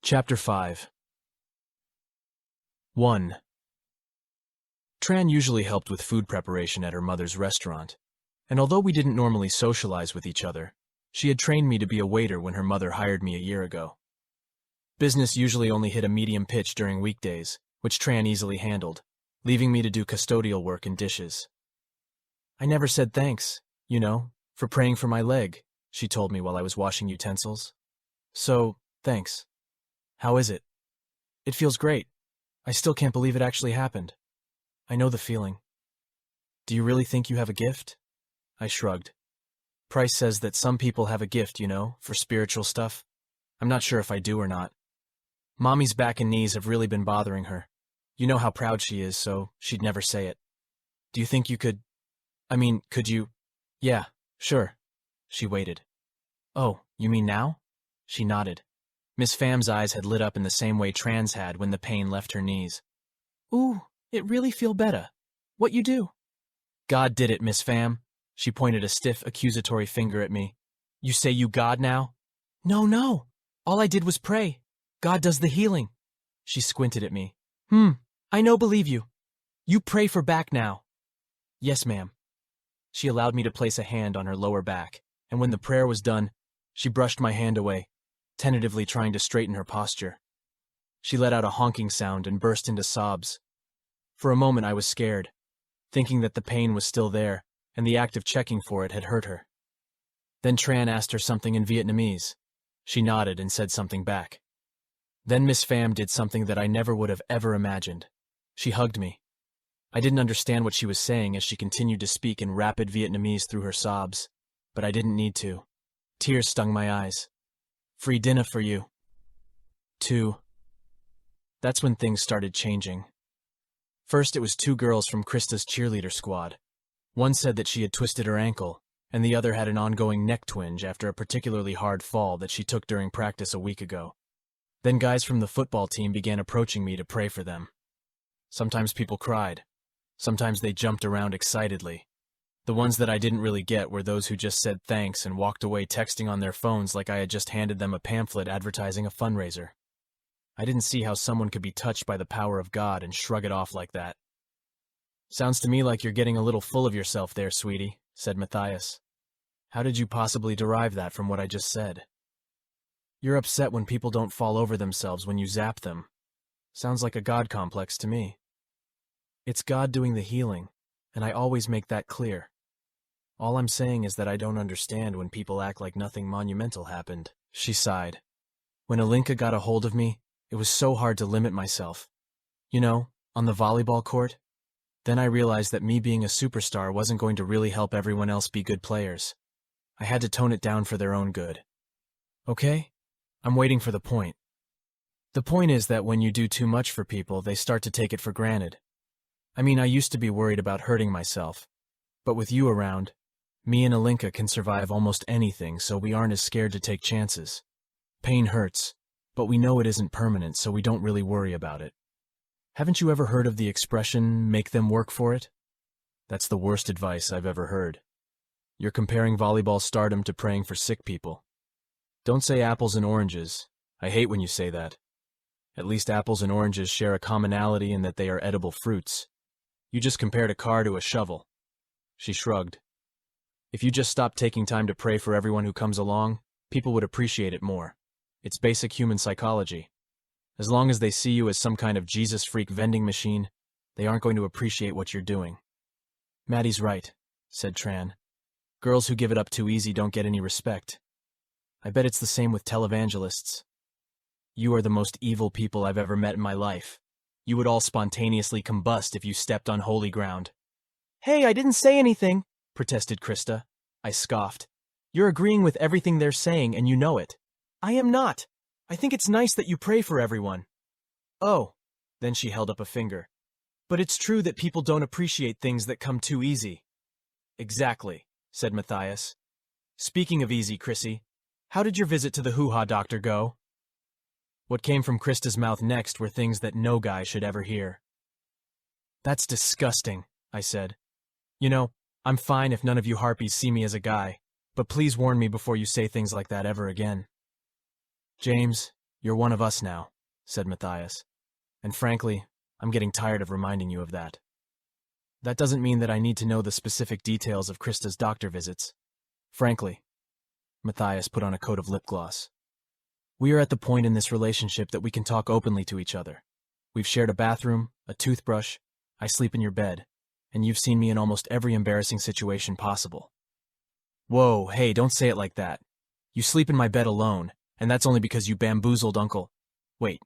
Chapter 5 1. Tran usually helped with food preparation at her mother's restaurant, and although we didn't normally socialize with each other, she had trained me to be a waiter when her mother hired me a year ago. Business usually only hit a medium pitch during weekdays, which Tran easily handled, leaving me to do custodial work and dishes. "I never said thanks, for praying for my leg," she told me while I was washing utensils. "So, thanks. How is it?" "It feels great. I still can't believe it actually happened." "I know the feeling." "Do you really think you have a gift?" I shrugged. "Price says that some people have a gift, for spiritual stuff. I'm not sure if I do or not. Mommy's back and knees have really been bothering her. You know how proud she is, so she'd never say it. Do you think you could you? "Yeah, sure." She waited. "Oh, you mean now?" She nodded. Miss Pham's eyes had lit up in the same way Tran's had when the pain left her knees. "Ooh, it really feel better. What you do?" "God did it, Miss Pham." She pointed a stiff, accusatory finger at me. "You say you God now?" No. All I did was pray. God does the healing." She squinted at me. I no believe you. You pray for back now." "Yes, ma'am." She allowed me to place a hand on her lower back, and when the prayer was done, she brushed my hand away, tentatively trying to straighten her posture. She let out a honking sound and burst into sobs. For a moment I was scared, thinking that the pain was still there, and the act of checking for it had hurt her. Then Tran asked her something in Vietnamese. She nodded and said something back. Then Miss Pham did something that I never would have ever imagined. She hugged me. I didn't understand what she was saying as she continued to speak in rapid Vietnamese through her sobs, but I didn't need to. Tears stung my eyes. "Free dinner for you." 2. That's when things started changing. First, it was 2 girls from Krista's cheerleader squad. One said that she had twisted her ankle, and the other had an ongoing neck twinge after a particularly hard fall that she took during practice a week ago. Then guys from the football team began approaching me to pray for them. Sometimes people cried. Sometimes they jumped around excitedly. The ones that I didn't really get were those who just said thanks and walked away texting on their phones like I had just handed them a pamphlet advertising a fundraiser. I didn't see how someone could be touched by the power of God and shrug it off like that. "Sounds to me like you're getting a little full of yourself there, sweetie," said Matthias. "How did you possibly derive that from what I just said?" "You're upset when people don't fall over themselves when you zap them. Sounds like a God complex to me." "It's God doing the healing, and I always make that clear. All I'm saying is that I don't understand when people act like nothing monumental happened." She sighed. "When Alinka got a hold of me, it was so hard to limit myself. On the volleyball court. Then I realized that me being a superstar wasn't going to really help everyone else be good players. I had to tone it down for their own good. Okay? I'm waiting for the point. The point is that when you do too much for people, they start to take it for granted. I used to be worried about hurting myself, but with you around, me and Alinka can survive almost anything, so we aren't as scared to take chances. Pain hurts, but we know it isn't permanent, so we don't really worry about it. Haven't you ever heard of the expression, make them work for it? That's the worst advice I've ever heard. You're comparing volleyball stardom to praying for sick people. Don't say apples and oranges. I hate when you say that. At least apples and oranges share a commonality in that they are edible fruits. You just compared a car to a shovel." She shrugged. "If you just stopped taking time to pray for everyone who comes along, people would appreciate it more. It's basic human psychology. As long as they see you as some kind of Jesus freak vending machine, they aren't going to appreciate what you're doing." "Maddie's right," said Tran. "Girls who give it up too easy don't get any respect. I bet it's the same with televangelists. You are the most evil people I've ever met in my life. You would all spontaneously combust if you stepped on holy ground." "Hey, I didn't say anything," protested Krista. I scoffed. "You're agreeing with everything they're saying, and you know it." "I am not. I think it's nice that you pray for everyone." "Oh," then she held up a finger. "But it's true that people don't appreciate things that come too easy." "Exactly," said Matthias. "Speaking of easy, Chrissy, how did your visit to the hoo-ha doctor go?" What came from Krista's mouth next were things that no guy should ever hear. "That's disgusting," I said. I'm fine if none of you harpies see me as a guy, but please warn me before you say things like that ever again." "James, You're one of us now, said Matthias. And frankly, I'm getting tired of reminding you of that. That doesn't mean that I need to know the specific details of Krista's doctor visits. Frankly, Matthias put on a coat of lip gloss. We are at the point in this relationship that we can talk openly to each other. We've shared a bathroom, a toothbrush, I sleep in your bed, and you've seen me in almost every embarrassing situation possible. Whoa, hey, don't say it like that. You sleep in my bed alone, and that's only because you bamboozled Uncle. Wait,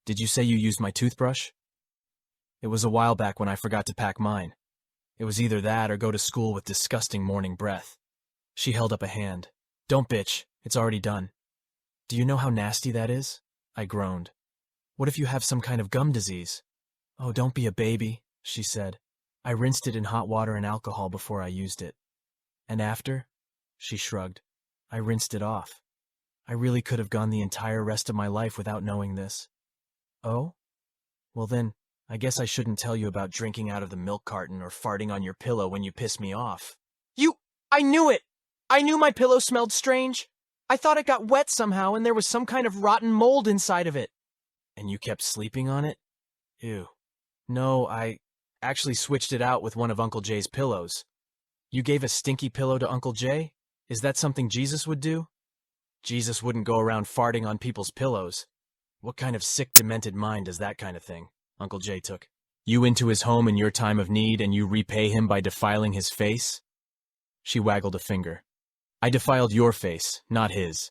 did you say you used my toothbrush? It was a while back when I forgot to pack mine. It was either that or go to school with disgusting morning breath. She held up a hand. Don't bitch, it's already done. Do you know how nasty that is? I groaned. What if you have some kind of gum disease? Oh, don't be a baby, she said. I rinsed it in hot water and alcohol before I used it. And after? She shrugged. I rinsed it off. I really could have gone the entire rest of my life without knowing this. Oh? Well then, I guess I shouldn't tell you about drinking out of the milk carton or farting on your pillow when you piss me off. I knew it! I knew my pillow smelled strange. I thought it got wet somehow and there was some kind of rotten mold inside of it. And you kept sleeping on it? Ew. No, I actually switched it out with one of Uncle Jay's pillows. You gave a stinky pillow to Uncle Jay? Is that something Jesus would do? Jesus wouldn't go around farting on people's pillows. What kind of sick, demented mind does that kind of thing? Uncle Jay took you into his home in your time of need and you repay him by defiling his face? She waggled a finger. I defiled your face, not his.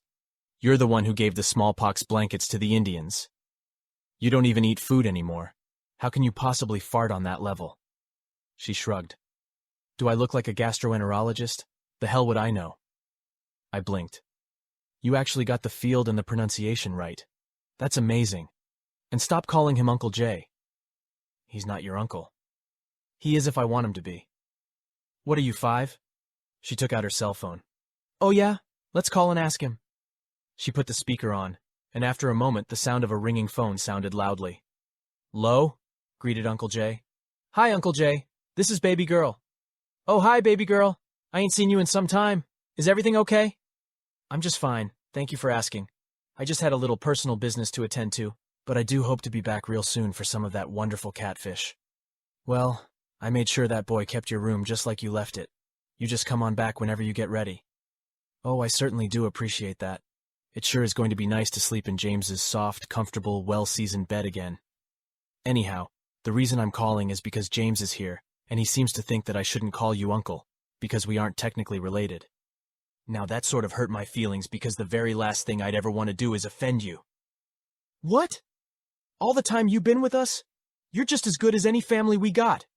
You're the one who gave the smallpox blankets to the Indians. You don't even eat food anymore. How can you possibly fart on that level? She shrugged. Do I look like a gastroenterologist? The hell would I know? I blinked. You actually got the field and the pronunciation right. That's amazing. And stop calling him Uncle Jay. He's not your uncle. He is if I want him to be. What are you, 5? She took out her cell phone. Oh yeah? Let's call and ask him. She put the speaker on, and after a moment the sound of a ringing phone sounded loudly. "'Lo?" greeted Uncle Jay. "Hi, Uncle Jay. This is baby girl." "Oh, hi, baby girl. I ain't seen you in some time. Is everything okay?" "I'm just fine. Thank you for asking. I just had a little personal business to attend to, but I do hope to be back real soon for some of that wonderful catfish." "Well, I made sure that boy kept your room just like you left it. You just come on back whenever you get ready." "Oh, I certainly do appreciate that. It sure is going to be nice to sleep in James's soft, comfortable, well-seasoned bed again. Anyhow, the reason I'm calling is because James is here, and he seems to think that I shouldn't call you uncle, because we aren't technically related. Now that sort of hurt my feelings because the very last thing I'd ever want to do is offend you." "What? All the time you've been with us? You're just as good as any family we got.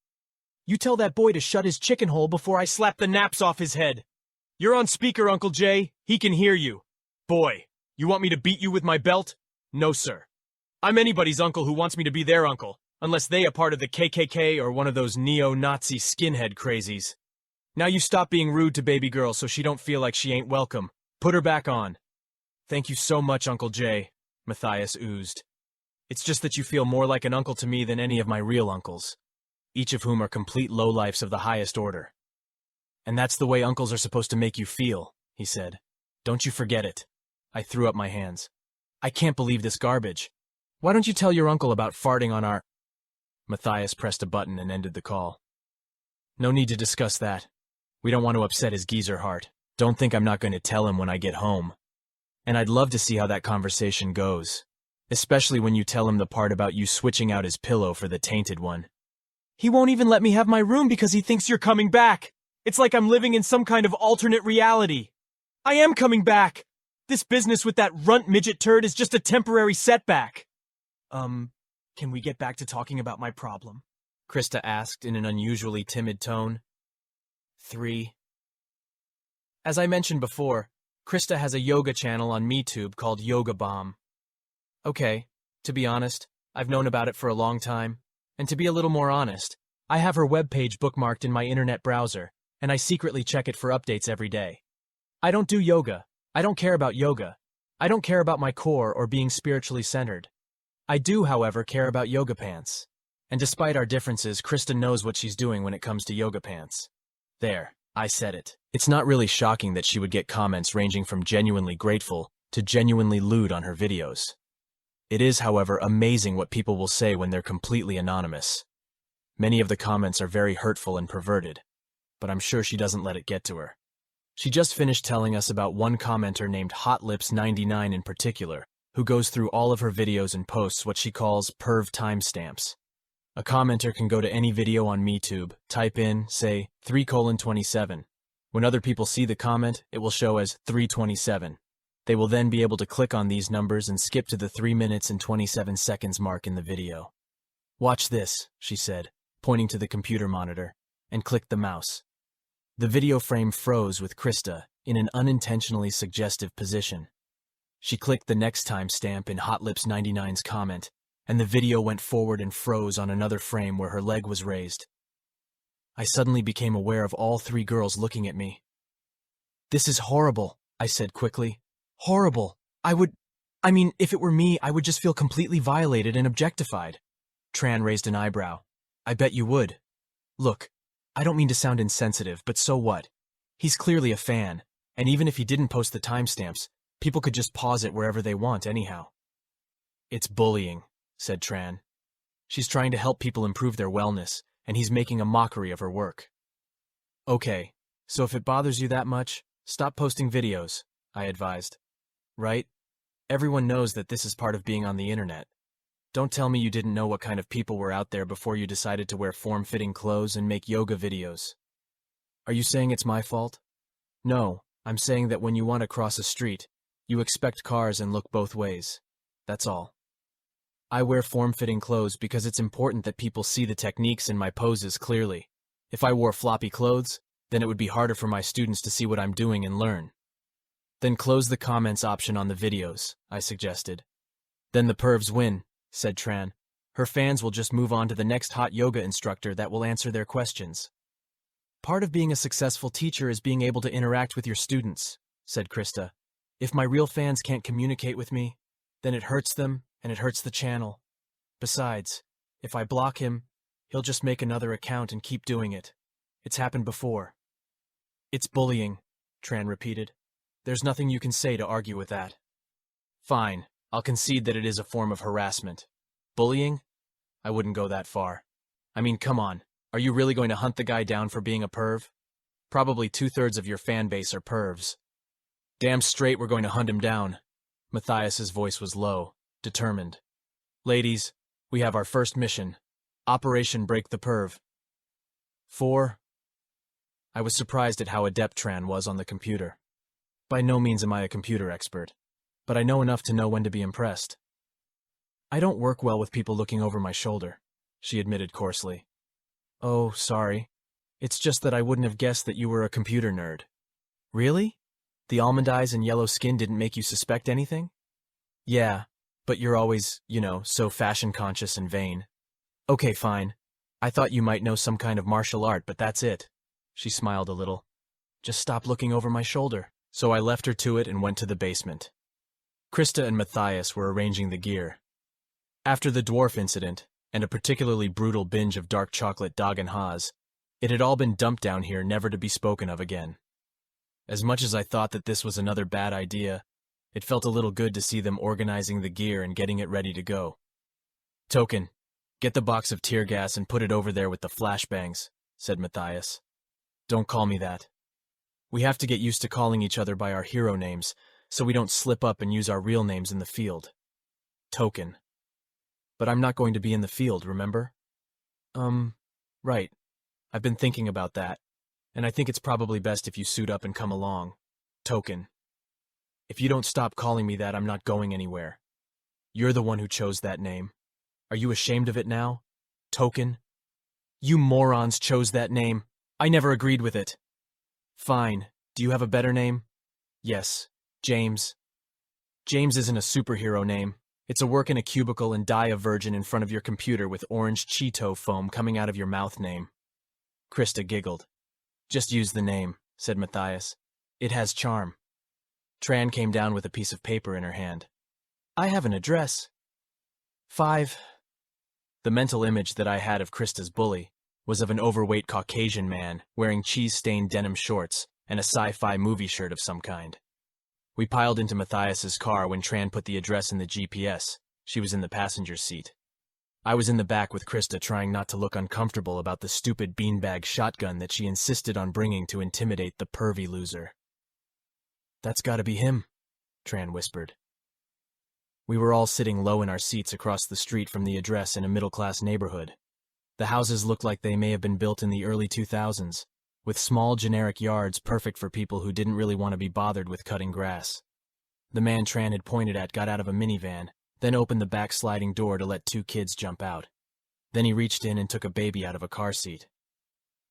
You tell that boy to shut his chicken hole before I slap the naps off his head. You're on speaker, Uncle Jay. He can hear you. Boy, you want me to beat you with my belt? No, sir. I'm anybody's uncle who wants me to be their uncle, unless they are part of the KKK or one of those neo-Nazi skinhead crazies. Now you stop being rude to baby girl so she don't feel like she ain't welcome. Put her back on." "Thank you so much, Uncle Jay," Matthias oozed. "It's just that you feel more like an uncle to me than any of my real uncles, each of whom are complete lowlifes of the highest order." "And that's the way uncles are supposed to make you feel," he said. "Don't you forget it." I threw up my hands. "I can't believe this garbage. Why don't you tell your uncle about farting on our—" Matthias pressed a button and ended the call. "No need to discuss that. We don't want to upset his geezer heart. Don't think I'm not going to tell him when I get home. And I'd love to see how that conversation goes, especially when you tell him the part about you switching out his pillow for the tainted one." "He won't even let me have my room because he thinks you're coming back. It's like I'm living in some kind of alternate reality. I am coming back. This business with that runt midget turd is just a temporary setback." Can we get back to talking about my problem?" Krista asked in an unusually timid tone. 3. As I mentioned before, Krista has a yoga channel on MeTube called Yoga Bomb. Okay, to be honest, I've known about it for a long time, and to be a little more honest, I have her webpage bookmarked in my internet browser, and I secretly check it for updates every day. I don't do yoga. I don't care about yoga. I don't care about my core or being spiritually centered. I do, however, care about yoga pants. And despite our differences, Krista knows what she's doing when it comes to yoga pants. There, I said it. It's not really shocking that she would get comments ranging from genuinely grateful to genuinely lewd on her videos. It is, however, amazing what people will say when they're completely anonymous. Many of the comments are very hurtful and perverted, but I'm sure she doesn't let it get to her. She just finished telling us about one commenter named HotLips99 in particular, who goes through all of her videos and posts what she calls perv timestamps. A commenter can go to any video on MeTube, type in, say, 3:27. When other people see the comment, it will show as 3:27. They will then be able to click on these numbers and skip to the 3 minutes and 27 seconds mark in the video. "Watch this," she said, pointing to the computer monitor, and clicked the mouse. The video frame froze with Krista in an unintentionally suggestive position. She clicked the next timestamp in HotLips99's comment, and the video went forward and froze on another frame where her leg was raised. I suddenly became aware of all three girls looking at me. "This is horrible," I said quickly. "Horrible. If it were me, I would just feel completely violated and objectified." Tran raised an eyebrow. "I bet you would. Look, I don't mean to sound insensitive, but so what? He's clearly a fan, and even if he didn't post the timestamps, people could just pause it wherever they want anyhow." "It's bullying," said Tran. "She's trying to help people improve their wellness, and he's making a mockery of her work." "Okay, so if it bothers you that much, stop posting videos," I advised. "Right? Everyone knows that this is part of being on the internet. Don't tell me you didn't know what kind of people were out there before you decided to wear form-fitting clothes and make yoga videos." "Are you saying it's my fault?" "No, I'm saying that when you want to cross a street, you expect cars and look both ways. That's all. I wear form-fitting clothes because it's important that people see the techniques in my poses clearly. If I wore floppy clothes, then it would be harder for my students to see what I'm doing and learn." "Then close the comments option on the videos," I suggested. "Then the pervs win," said Tran. "Her fans will just move on to the next hot yoga instructor that will answer their questions." "Part of being a successful teacher is being able to interact with your students," said Krista. "If my real fans can't communicate with me, then it hurts them and it hurts the channel. Besides, if I block him, he'll just make another account and keep doing it. It's happened before." "It's bullying," Tran repeated. "There's nothing you can say to argue with that." "Fine, I'll concede that it is a form of harassment. Bullying? I wouldn't go that far. I mean, come on, are you really going to hunt the guy down for being a perv? Probably 2/3 of your fan base are pervs." "Damn straight we're going to hunt him down." Matthias's voice was low, determined. "Ladies, we have our first mission. Operation Break the Perv." 4. I was surprised at how adept Tran was on the computer. By no means am I a computer expert, but I know enough to know when to be impressed. "I don't work well with people looking over my shoulder," she admitted coarsely. "Oh, sorry. It's just that I wouldn't have guessed that you were a computer nerd." "Really? The almond eyes and yellow skin didn't make you suspect anything?" "Yeah, but you're always, so fashion conscious and vain." "Okay, fine. I thought you might know some kind of martial art, but that's it." She smiled a little. "Just stop looking over my shoulder." So I left her to it and went to the basement. Krista and Matthias were arranging the gear. After the dwarf incident, and a particularly brutal binge of dark chocolate Dag and Haas, it had all been dumped down here never to be spoken of again. As much as I thought that this was another bad idea, it felt a little good to see them organizing the gear and getting it ready to go. "Token, get the box of tear gas and put it over there with the flashbangs," said Matthias. "Don't call me that. We have to get used to calling each other by our hero names, so we don't slip up and use our real names in the field." "Token. But I'm not going to be in the field, remember?" Right. I've been thinking about that, and I think it's probably best if you suit up and come along. Token. If you don't stop calling me that, I'm not going anywhere. You're the one who chose that name. Are you ashamed of it now? Token. You morons chose that name. I never agreed with it. Fine. Do you have a better name? Yes. James. James isn't a superhero name. It's a work in a cubicle and die a virgin in front of your computer with orange Cheeto foam coming out of your mouth name. Krista giggled. Just use the name, said Matthias. It has charm. Tran came down with a piece of paper in her hand. I have an address. 5. The mental image that I had of Krista's bully was of an overweight Caucasian man wearing cheese-stained denim shorts and a sci-fi movie shirt of some kind. We piled into Matthias's car when Tran put the address in the GPS, She was in the passenger seat. I was in the back with Krista, trying not to look uncomfortable about the stupid beanbag shotgun that she insisted on bringing to intimidate the pervy loser. "That's gotta be him," Tran whispered. We were all sitting low in our seats across the street from the address in a middle-class neighborhood. The houses looked like they may have been built in the early 2000s, with small generic yards perfect for people who didn't really want to be bothered with cutting grass. The man Tran had pointed at got out of a minivan, then opened the back sliding door to let 2 kids jump out. Then he reached in and took a baby out of a car seat.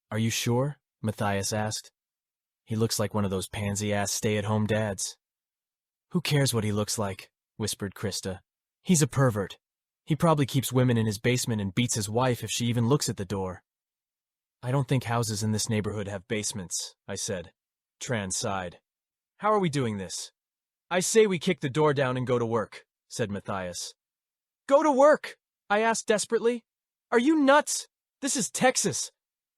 "Are you sure?" Matthias asked. "He looks like one of those pansy-ass stay-at-home dads." "Who cares what he looks like?" whispered Krista. "He's a pervert. He probably keeps women in his basement and beats his wife if she even looks at the door." "I don't think houses in this neighborhood have basements," I said. Tran sighed. "How are we doing this?" "I say we kick the door down and go to work," said Matthias. "Go to work?" I asked desperately. "Are you nuts? This is Texas.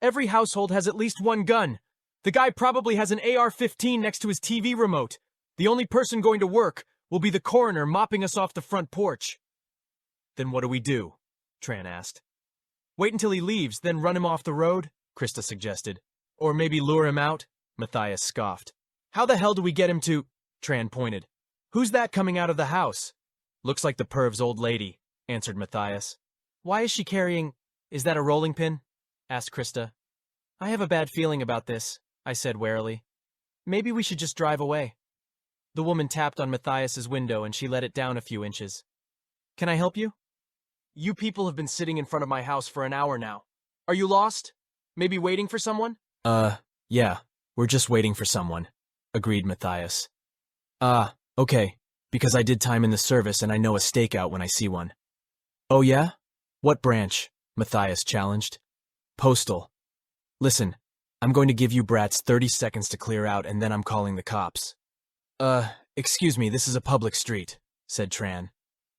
Every household has at least one gun. The guy probably has an AR-15 next to his TV remote. The only person going to work will be the coroner mopping us off the front porch." "Then what do we do?" Tran asked. "Wait until he leaves, then run him off the road," Krista suggested. "Or maybe lure him out," Matthias scoffed. "How the hell do we get him to—" Tran pointed. "Who's that coming out of the house?" "Looks like the perv's old lady," answered Matthias. "Why is she carrying—" "Is that a rolling pin?" asked Krista. "I have a bad feeling about this," I said warily. "Maybe we should just drive away." The woman tapped on Matthias's window and she let it down a few inches. "Can I help you?" "You people have been sitting in front of my house for an hour now. Are you lost? Maybe waiting for someone?" Yeah, we're just waiting for someone," agreed Matthias. Okay, because I did time in the service and I know a stakeout when I see one." "Oh yeah? What branch?" Matthias challenged. "Postal. Listen, I'm going to give you brats 30 seconds to clear out and then I'm calling the cops." Excuse me, this is a public street," said Tran.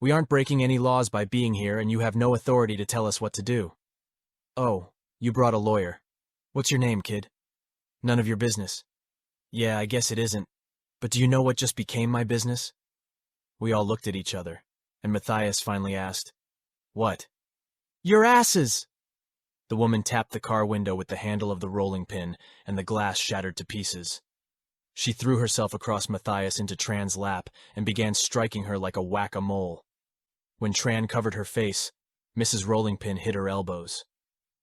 "We aren't breaking any laws by being here and you have no authority to tell us what to do." "Oh, you brought a lawyer. What's your name, kid?" "None of your business." "Yeah, I guess it isn't. But do you know what just became my business?" We all looked at each other, and Matthias finally asked, "What?" "Your asses!" The woman tapped the car window with the handle of the rolling pin, and the glass shattered to pieces. She threw herself across Matthias into Tran's lap and began striking her like a whack-a-mole. When Tran covered her face, Mrs. Rollingpin hit her elbows.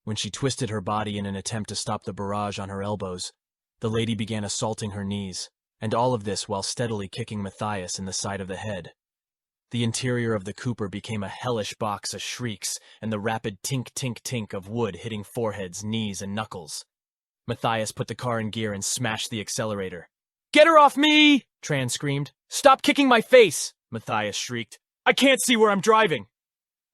When she twisted her body in an attempt to stop the barrage on her elbows, the lady began assaulting her knees, and all of this while steadily kicking Matthias in the side of the head. The interior of the Cooper became a hellish box of shrieks and the rapid tink-tink-tink of wood hitting foreheads, knees, and knuckles. Matthias put the car in gear and smashed the accelerator. "Get her off me!" Tran screamed. "Stop kicking my face!" Matthias shrieked. "I can't see where I'm driving."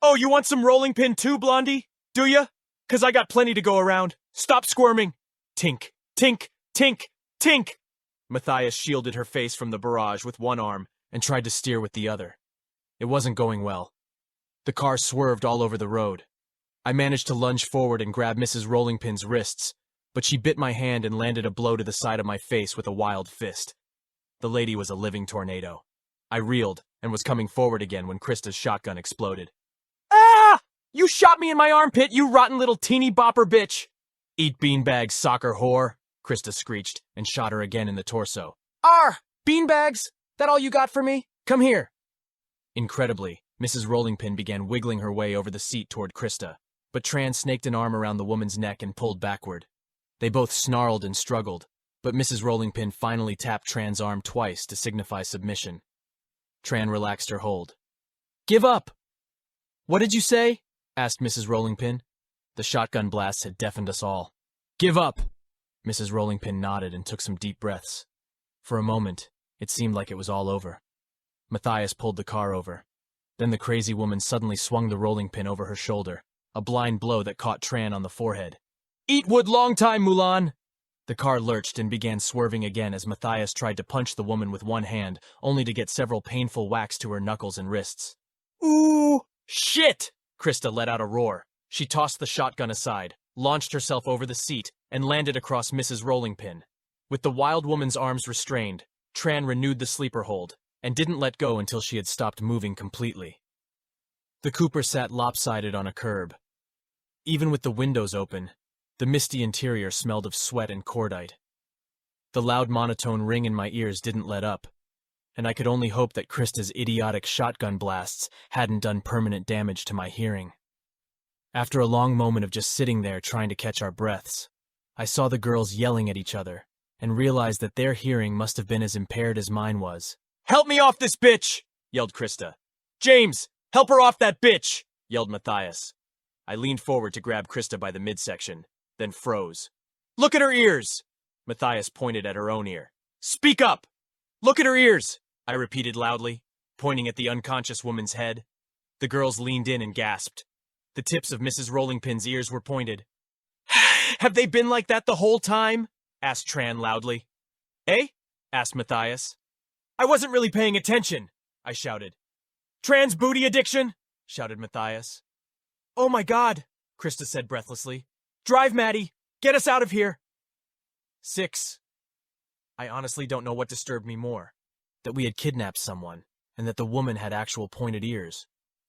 "Oh, you want some rolling pin too, Blondie? Do ya? 'Cause I got plenty to go around. Stop squirming." Tink, tink, tink, tink. Matthias shielded her face from the barrage with one arm and tried to steer with the other. It wasn't going well. The car swerved all over the road. I managed to lunge forward and grab Mrs. Rollingpin's wrists, but she bit my hand and landed a blow to the side of my face with a wild fist. The lady was a living tornado. I reeled and was coming forward again when Krista's shotgun exploded. "Ah! You shot me in my armpit, you rotten little teeny bopper bitch!" "Eat beanbags, soccer whore!" Krista screeched and shot her again in the torso. Beanbags? That all you got for me? Come here." Incredibly, Mrs. Rollingpin began wiggling her way over the seat toward Krista, but Tran snaked an arm around the woman's neck and pulled backward. They both snarled and struggled, but Mrs. Rollingpin finally tapped Tran's arm twice to signify submission. Tran relaxed her hold. "Give up!" "What did you say?" asked Mrs. Rollingpin. The shotgun blasts had deafened us all. "Give up!" Mrs. Rollingpin nodded and took some deep breaths. For a moment, it seemed like it was all over. Matthias pulled the car over. Then the crazy woman suddenly swung the rolling pin over her shoulder, a blind blow that caught Tran on the forehead. "Eat wood long time, Mulan!" The car lurched and began swerving again as Matthias tried to punch the woman with one hand, only to get several painful whacks to her knuckles and wrists. "Ooh! Shit!" Krista let out a roar. She tossed the shotgun aside, launched herself over the seat, and landed across Mrs. Rollingpin. With the wild woman's arms restrained, Tran renewed the sleeper hold, and didn't let go until she had stopped moving completely. The Cooper sat lopsided on a curb. Even with the windows open, the misty interior smelled of sweat and cordite. The loud monotone ring in my ears didn't let up, and I could only hope that Krista's idiotic shotgun blasts hadn't done permanent damage to my hearing. After a long moment of just sitting there trying to catch our breaths, I saw the girls yelling at each other and realized that their hearing must have been as impaired as mine was. "Help me off this bitch!" yelled Krista. "James, help her off that bitch!" yelled Matthias. I leaned forward to grab Krista by the midsection, then froze. "Look at her ears!" Matthias pointed at her own ear. "Speak up! Look at her ears!" I repeated loudly, pointing at the unconscious woman's head. The girls leaned in and gasped. The tips of Mrs. Rollingpin's ears were pointed. "Have they been like that the whole time?" asked Tran loudly. "Eh?" asked Matthias. "I wasn't really paying attention," I shouted. "Tran's booty addiction?" shouted Matthias. "Oh my God," Krista said breathlessly. "Drive, Maddie! Get us out of here!" 6. I honestly don't know what disturbed me more. That we had kidnapped someone, and that the woman had actual pointed ears,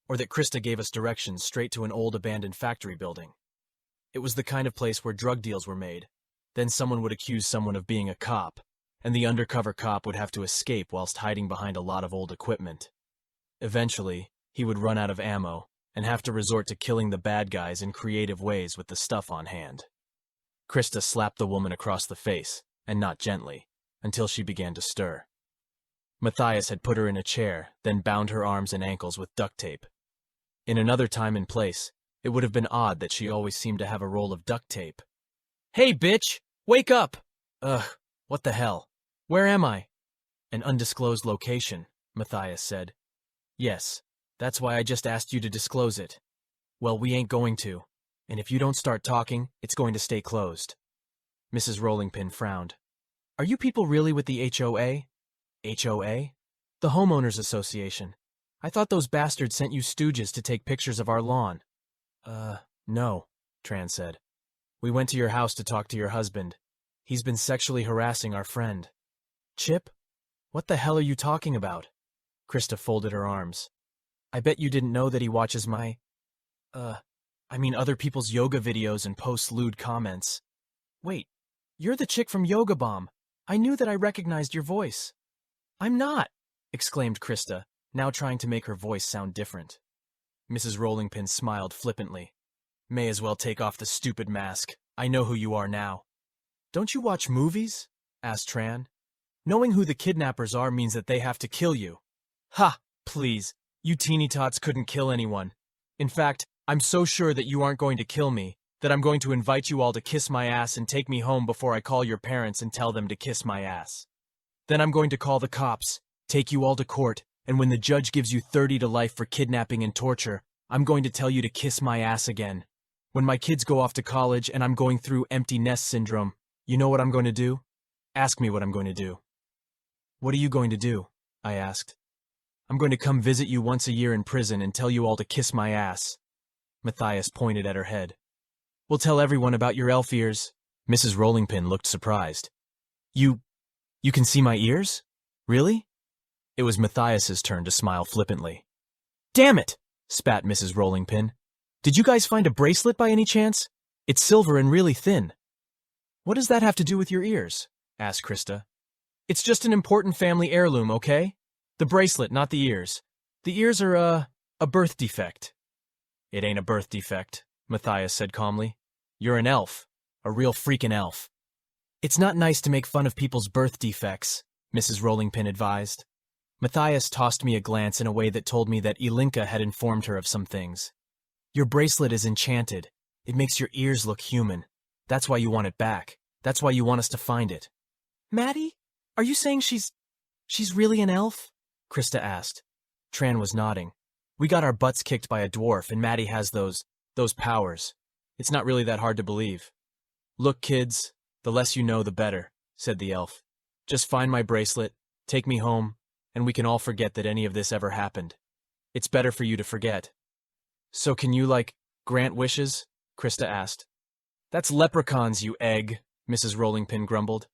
or that Krista gave us directions straight to an old abandoned factory building. It was the kind of place where drug deals were made. Then someone would accuse someone of being a cop, and the undercover cop would have to escape whilst hiding behind a lot of old equipment. Eventually, he would run out of ammo and have to resort to killing the bad guys in creative ways with the stuff on hand. Krista slapped the woman across the face, and not gently, until she began to stir. Matthias had put her in a chair, then bound her arms and ankles with duct tape. In another time and place, it would have been odd that she always seemed to have a roll of duct tape. "Hey, bitch! Wake up!" "Ugh, what the hell? Where am I?" "An undisclosed location," Matthias said. "Yes, that's why I just asked you to disclose it." "Well, we ain't going to, and if you don't start talking, it's going to stay closed." Mrs. Rollingpin frowned. "Are you people really with the HOA? HOA? The Homeowners Association. I thought those bastards sent you stooges to take pictures of our lawn." No, Tran said. "We went to your house to talk to your husband. He's been sexually harassing our friend." "Chip? What the hell are you talking about?" Krista folded her arms. "I bet you didn't know that he watches my, other people's yoga videos and posts lewd comments." "Wait, you're the chick from Yoga Bomb. I knew that I recognized your voice." "I'm not," exclaimed Krista, now trying to make her voice sound different. Mrs. Rollingpin smiled flippantly. "May as well take off the stupid mask. I know who you are now." "Don't you watch movies?" asked Tran. "Knowing who the kidnappers are means that they have to kill you." "Ha! Please, you teeny tots couldn't kill anyone. In fact, I'm so sure that you aren't going to kill me, that I'm going to invite you all to kiss my ass and take me home before I call your parents and tell them to kiss my ass. Then I'm going to call the cops, take you all to court, and when the judge gives you 30 to life for kidnapping and torture, I'm going to tell you to kiss my ass again. When my kids go off to college and I'm going through empty nest syndrome, you know what I'm going to do? Ask me what I'm going to do." "What are you going to do?" I asked. "I'm going to come visit you once a year in prison and tell you all to kiss my ass." Matthias pointed at her head. "We'll tell everyone about your elf ears." Mrs. Rollingpin looked surprised. You can see my ears? Really?" It was Matthias's turn to smile flippantly. "Damn it!" spat Mrs. Rollingpin. "Did you guys find a bracelet by any chance? It's silver and really thin." "What does that have to do with your ears?" asked Krista. "It's just an important family heirloom, okay? The bracelet, not the ears. The ears are, a birth defect." "It ain't a birth defect," Matthias said calmly. "You're an elf. A real freaking elf." "It's not nice to make fun of people's birth defects," Mrs. Rollingpin advised. Matthias tossed me a glance in a way that told me that Ilinka had informed her of some things. "Your bracelet is enchanted. It makes your ears look human. That's why you want it back. That's why you want us to find it." "Maddie, are you saying she's really an elf?" Krista asked. Tran was nodding. "We got our butts kicked by a dwarf, and Maddie has those powers. It's not really that hard to believe." "Look, kids, the less you know, the better," said the elf. "Just find my bracelet, take me home, and we can all forget that any of this ever happened. It's better for you to forget." "So can you, grant wishes?" Krista asked. "That's leprechauns, you egg," Mrs. Rollingpin grumbled.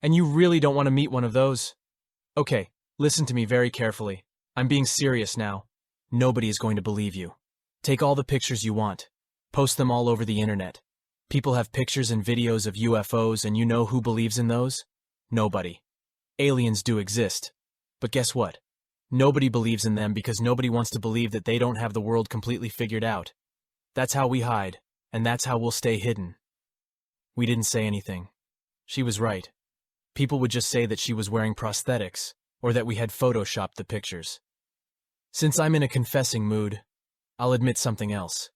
"And you really don't want to meet one of those? Okay, listen to me very carefully. I'm being serious now. Nobody is going to believe you. Take all the pictures you want. Post them all over the internet. People have pictures and videos of UFOs, and you know who believes in those? Nobody. Aliens do exist. But guess what? Nobody believes in them because nobody wants to believe that they don't have the world completely figured out. That's how we hide, and that's how we'll stay hidden. We didn't say anything. She was right. People would just say that she was wearing prosthetics, or that we had photoshopped the pictures. Since I'm in a confessing mood, I'll admit something else.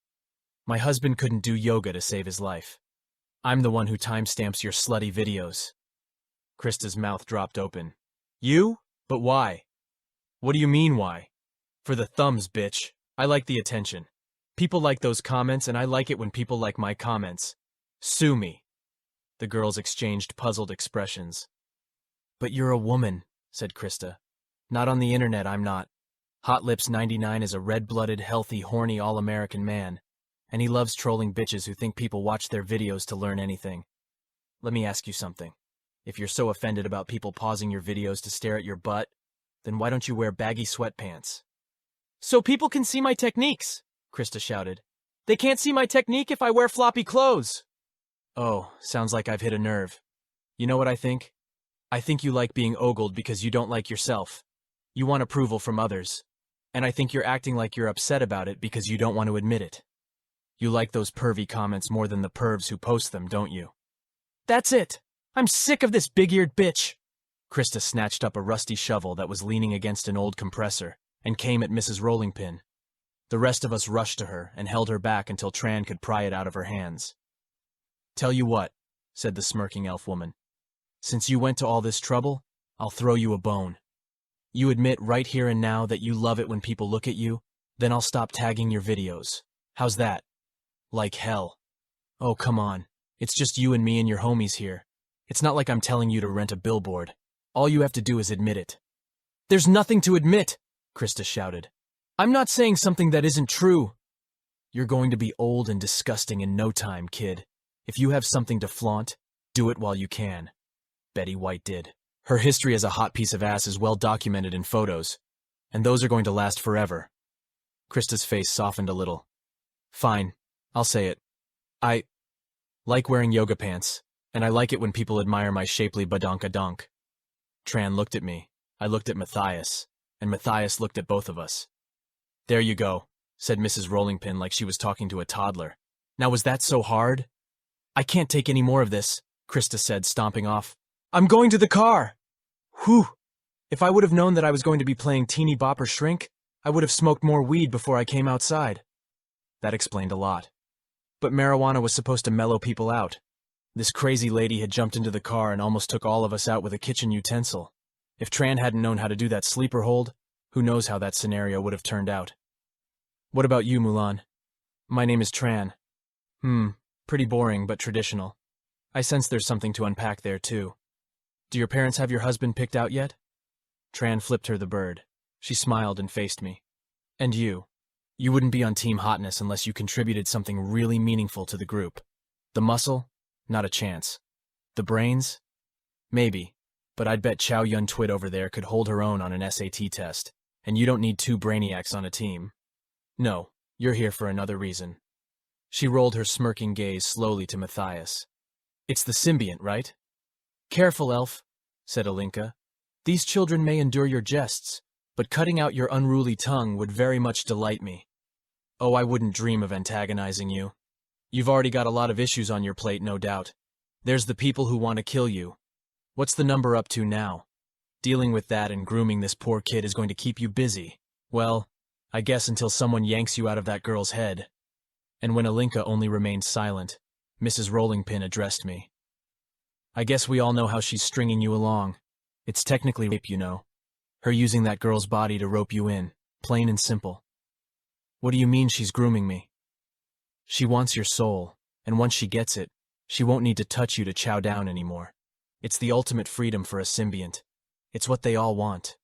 My husband couldn't do yoga to save his life. I'm the one who timestamps your slutty videos. Krista's mouth dropped open. You? But why? What do you mean why? For the thumbs, bitch. I like the attention. People like those comments, and I like it when people like my comments. Sue me. The girls exchanged puzzled expressions. But you're a woman, said Krista. Not on the internet, I'm not. Hot Lips 99 is a red-blooded, healthy, horny, all-American man, and he loves trolling bitches who think people watch their videos to learn anything. Let me ask you something. If you're so offended about people pausing your videos to stare at your butt, then why don't you wear baggy sweatpants? So people can see my techniques, Krista shouted. They can't see my technique if I wear floppy clothes. Oh, sounds like I've hit a nerve. You know what I think? I think you like being ogled because you don't like yourself. You want approval from others. And I think you're acting like you're upset about it because you don't want to admit it. You like those pervy comments more than the pervs who post them, don't you? That's it! I'm sick of this big-eared bitch! Krista snatched up a rusty shovel that was leaning against an old compressor and came at Mrs. Rollingpin. The rest of us rushed to her and held her back until Tran could pry it out of her hands. Tell you what, said the smirking elf woman. Since you went to all this trouble, I'll throw you a bone. You admit right here and now that you love it when people look at you, then I'll stop tagging your videos. How's that? Like hell. Oh, come on. It's just you and me and your homies here. It's not like I'm telling you to rent a billboard. All you have to do is admit it. There's nothing to admit, Krista shouted. I'm not saying something that isn't true. You're going to be old and disgusting in no time, kid. If you have something to flaunt, do it while you can. Betty White did. Her history as a hot piece of ass is well documented in photos, and those are going to last forever. Krista's face softened a little. Fine, I'll say it. I like wearing yoga pants, and I like it when people admire my shapely badonkadonk. Tran looked at me, I looked at Matthias, and Matthias looked at both of us. There you go, said Mrs. Rollingpin like she was talking to a toddler. Now was that so hard? I can't take any more of this, Krista said, stomping off. I'm going to the car! Whew! If I would have known that I was going to be playing Teeny Bopper Shrink, I would have smoked more weed before I came outside. That explained a lot. But marijuana was supposed to mellow people out. This crazy lady had jumped into the car and almost took all of us out with a kitchen utensil. If Tran hadn't known how to do that sleeper hold, who knows how that scenario would have turned out. What about you, Mulan? My name is Tran. Pretty boring, but traditional. I sense there's something to unpack there, too. Do your parents have your husband picked out yet? Tran flipped her the bird. She smiled and faced me. And you? You wouldn't be on Team Hotness unless you contributed something really meaningful to the group. The muscle? Not a chance. The brains? Maybe. But I'd bet Chow Yun Twit over there could hold her own on an SAT test. And you don't need two brainiacs on a team. No, you're here for another reason. She rolled her smirking gaze slowly to Matthias. It's the symbiont, right? Careful, elf, said Alinka. These children may endure your jests, but cutting out your unruly tongue would very much delight me. Oh, I wouldn't dream of antagonizing you. You've already got a lot of issues on your plate, no doubt. There's the people who want to kill you. What's the number up to now? Dealing with that and grooming this poor kid is going to keep you busy. Well, I guess until someone yanks you out of that girl's head. And when Alinka only remained silent, Mrs. Rollingpin addressed me. I guess we all know how she's stringing you along. It's technically rape, you know. Her using that girl's body to rope you in, plain and simple. What do you mean she's grooming me? She wants your soul, and once she gets it, she won't need to touch you to chow down anymore. It's the ultimate freedom for a symbiont. It's what they all want.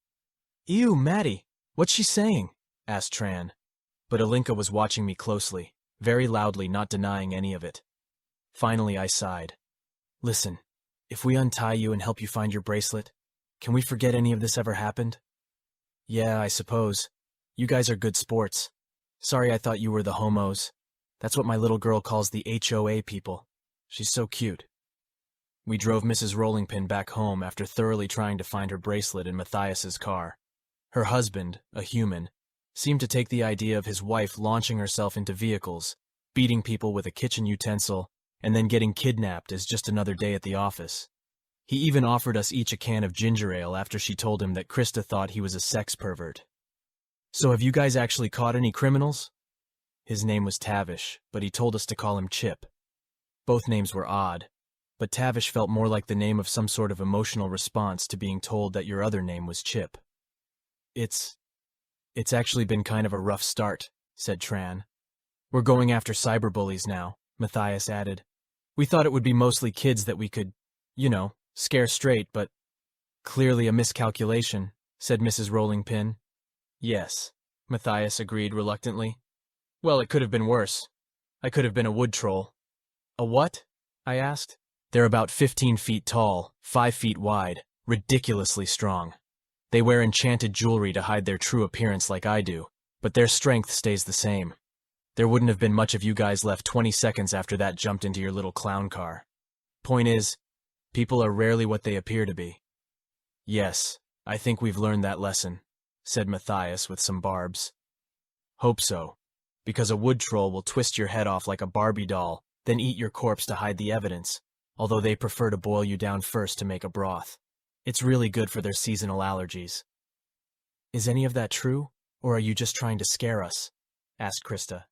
Ew, Maddie, what's she saying? Asked Tran. But Alinka was watching me closely, very loudly, not denying any of it. Finally, I sighed. Listen, if we untie you and help you find your bracelet, can we forget any of this ever happened? Yeah, I suppose. You guys are good sports. Sorry, I thought you were the homos. That's what my little girl calls the HOA people. She's so cute. We drove Mrs. Rollingpin back home after thoroughly trying to find her bracelet in Matthias's car. Her husband, a human, seemed to take the idea of his wife launching herself into vehicles, beating people with a kitchen utensil, and then getting kidnapped as just another day at the office. He even offered us each a can of ginger ale after she told him that Krista thought he was a sex pervert. So have you guys actually caught any criminals? His name was Tavish, but he told us to call him Chip. Both names were odd, but Tavish felt more like the name of some sort of emotional response to being told that your other name was Chip. It's actually been kind of a rough start, said Tran. We're going after cyberbullies now, Matthias added. We thought it would be mostly kids that we could, scare straight, but clearly a miscalculation, said Mrs. Rollingpin. Yes, Matthias agreed reluctantly. Well, it could have been worse. I could have been a wood troll. A what? I asked. They're about 15 feet tall, 5 feet wide, ridiculously strong. They wear enchanted jewelry to hide their true appearance like I do, but their strength stays the same. There wouldn't have been much of you guys left 20 seconds after that jumped into your little clown car. Point is, people are rarely what they appear to be. Yes, I think we've learned that lesson, said Matthias with some barbs. Hope so, because a wood troll will twist your head off like a Barbie doll, then eat your corpse to hide the evidence, although they prefer to boil you down first to make a broth. It's really good for their seasonal allergies. Is any of that true, or are you just trying to scare us? Asked Krista.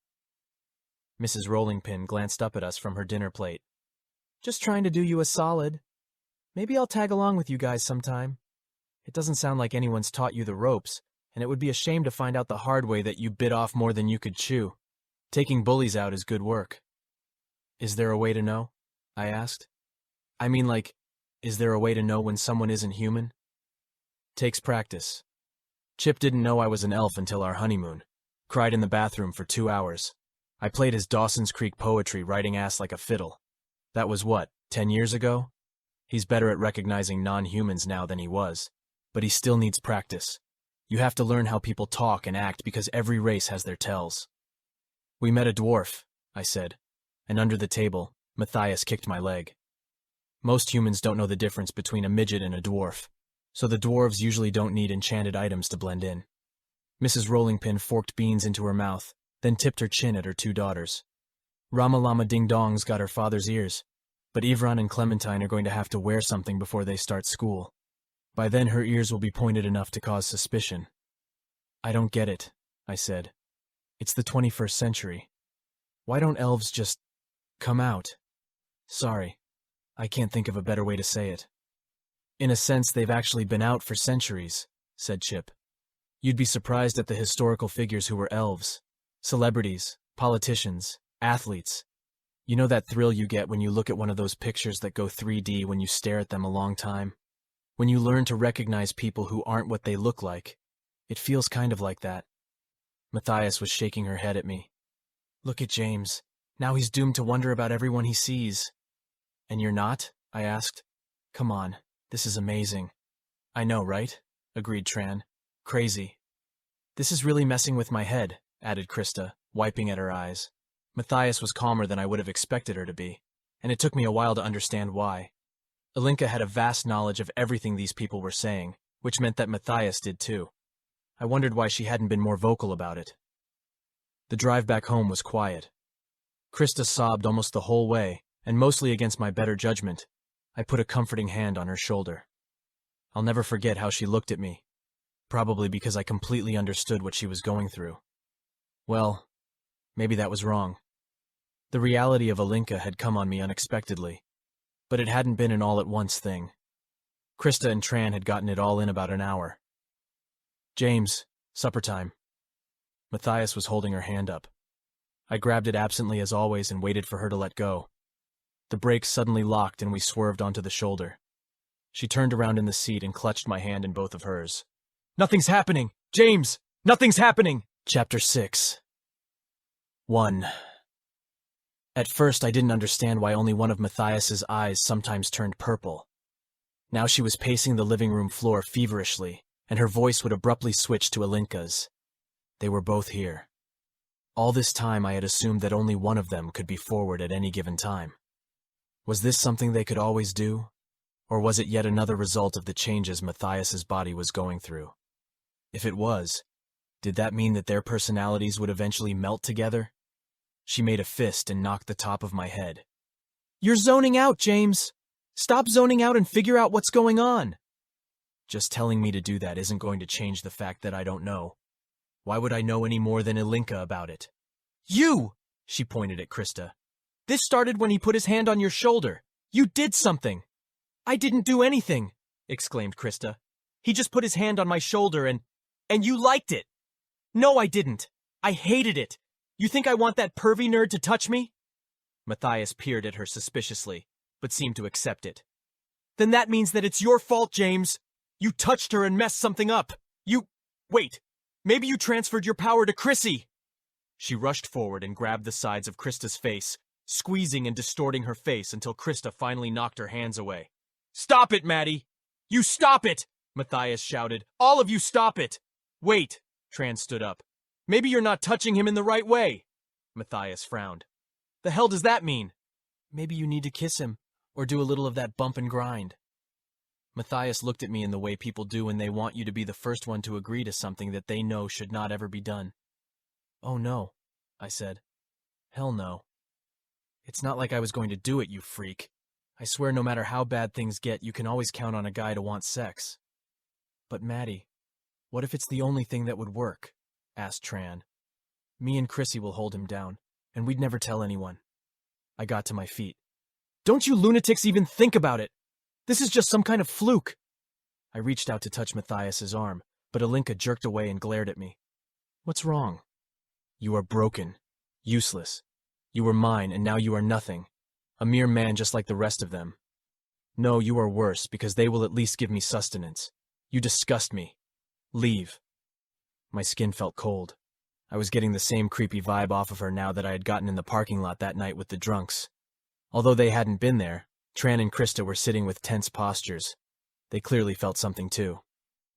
Mrs. Rollingpin glanced up at us from her dinner plate. Just trying to do you a solid. Maybe I'll tag along with you guys sometime. It doesn't sound like anyone's taught you the ropes, and it would be a shame to find out the hard way that you bit off more than you could chew. Taking bullies out is good work. Is there a way to know? I asked. I mean, is there a way to know when someone isn't human? Takes practice. Chip didn't know I was an elf until our honeymoon. Cried in the bathroom for 2 hours. I played his Dawson's Creek poetry, writing ass like a fiddle. That was 10 years ago? He's better at recognizing non-humans now than he was, but he still needs practice. You have to learn how people talk and act because every race has their tells. We met a dwarf, I said, and under the table, Matthias kicked my leg. Most humans don't know the difference between a midget and a dwarf, so the dwarves usually don't need enchanted items to blend in. Mrs. Rollingpin forked beans into her mouth, then tipped her chin at her 2 daughters. Rama Lama Ding Dong's got her father's ears, but Ivran and Clementine are going to have to wear something before they start school. By then her ears will be pointed enough to cause suspicion. I don't get it, I said. It's the 21st century. Why don't elves just come out? Sorry, I can't think of a better way to say it. In a sense, they've actually been out for centuries, said Chip. You'd be surprised at the historical figures who were elves. Celebrities, politicians, athletes. You know that thrill you get when you look at one of those pictures that go 3D when you stare at them a long time? When you learn to recognize people who aren't what they look like. It feels kind of like that. Matthias was shaking her head at me. Look at James. Now he's doomed to wonder about everyone he sees. And you're not? I asked. Come on, this is amazing. I know, right? Agreed Tran. Crazy. This is really messing with my head, added Krista, wiping at her eyes. Matthias was calmer than I would have expected her to be, and it took me a while to understand why. Alinka had a vast knowledge of everything these people were saying, which meant that Matthias did too. I wondered why she hadn't been more vocal about it. The drive back home was quiet. Krista sobbed almost the whole way, and mostly against my better judgment, I put a comforting hand on her shoulder. I'll never forget how she looked at me, probably because I completely understood what she was going through. Well, maybe that was wrong. The reality of Alinka had come on me unexpectedly, but it hadn't been an all-at-once thing. Krista and Tran had gotten it all in about an hour. James, supper time. Matthias was holding her hand up. I grabbed it absently as always and waited for her to let go. The brakes suddenly locked and we swerved onto the shoulder. She turned around in the seat and clutched my hand in both of hers. Nothing's happening! James! Nothing's happening! Chapter 6. 1. At first I didn't understand why only one of Matthias's eyes sometimes turned purple. Now she was pacing the living room floor feverishly, and her voice would abruptly switch to Alinka's. They were both here. All this time I had assumed that only one of them could be forward at any given time. Was this something they could always do? Or was it yet another result of the changes Matthias's body was going through? If it was, did that mean that their personalities would eventually melt together? She made a fist and knocked the top of my head. "You're zoning out, James! Stop zoning out and figure out what's going on!" Just telling me to do that isn't going to change the fact that I don't know. Why would I know any more than Ilinka about it? "You!" She pointed at Krista. "This started when he put his hand on your shoulder. You did something!" "I didn't do anything!" exclaimed Krista. "He just put his hand on my shoulder and you liked it!" "No, I didn't! I hated it! You think I want that pervy nerd to touch me?" Matthias peered at her suspiciously, but seemed to accept it. "Then that means that it's your fault, James! You touched her and messed something up! Wait! Maybe you transferred your power to Chrissy!" She rushed forward and grabbed the sides of Krista's face, squeezing and distorting her face until Krista finally knocked her hands away. "Stop it, Maddie! You stop it!" Matthias shouted. "All of you stop it!" "Wait!" Tran stood up. "Maybe you're not touching him in the right way." Matthias frowned. "The hell does that mean?" "Maybe you need to kiss him, or do a little of that bump and grind." Matthias looked at me in the way people do when they want you to be the first one to agree to something that they know should not ever be done. "Oh no," I said. "Hell no. It's not like I was going to do it, you freak. I swear no matter how bad things get, you can always count on a guy to want sex." "But Maddie, what if it's the only thing that would work?" asked Tran. "Me and Chrissy will hold him down, and we'd never tell anyone." I got to my feet. "Don't you lunatics even think about it! This is just some kind of fluke." I reached out to touch Matthias's arm, but Ilinka jerked away and glared at me. "What's wrong?" "You are broken. Useless. You were mine, and now you are nothing. A mere man just like the rest of them. No, you are worse, because they will at least give me sustenance. You disgust me. Leave." My skin felt cold. I was getting the same creepy vibe off of her now that I had gotten in the parking lot that night with the drunks. Although they hadn't been there, Tran and Krista were sitting with tense postures. They clearly felt something too.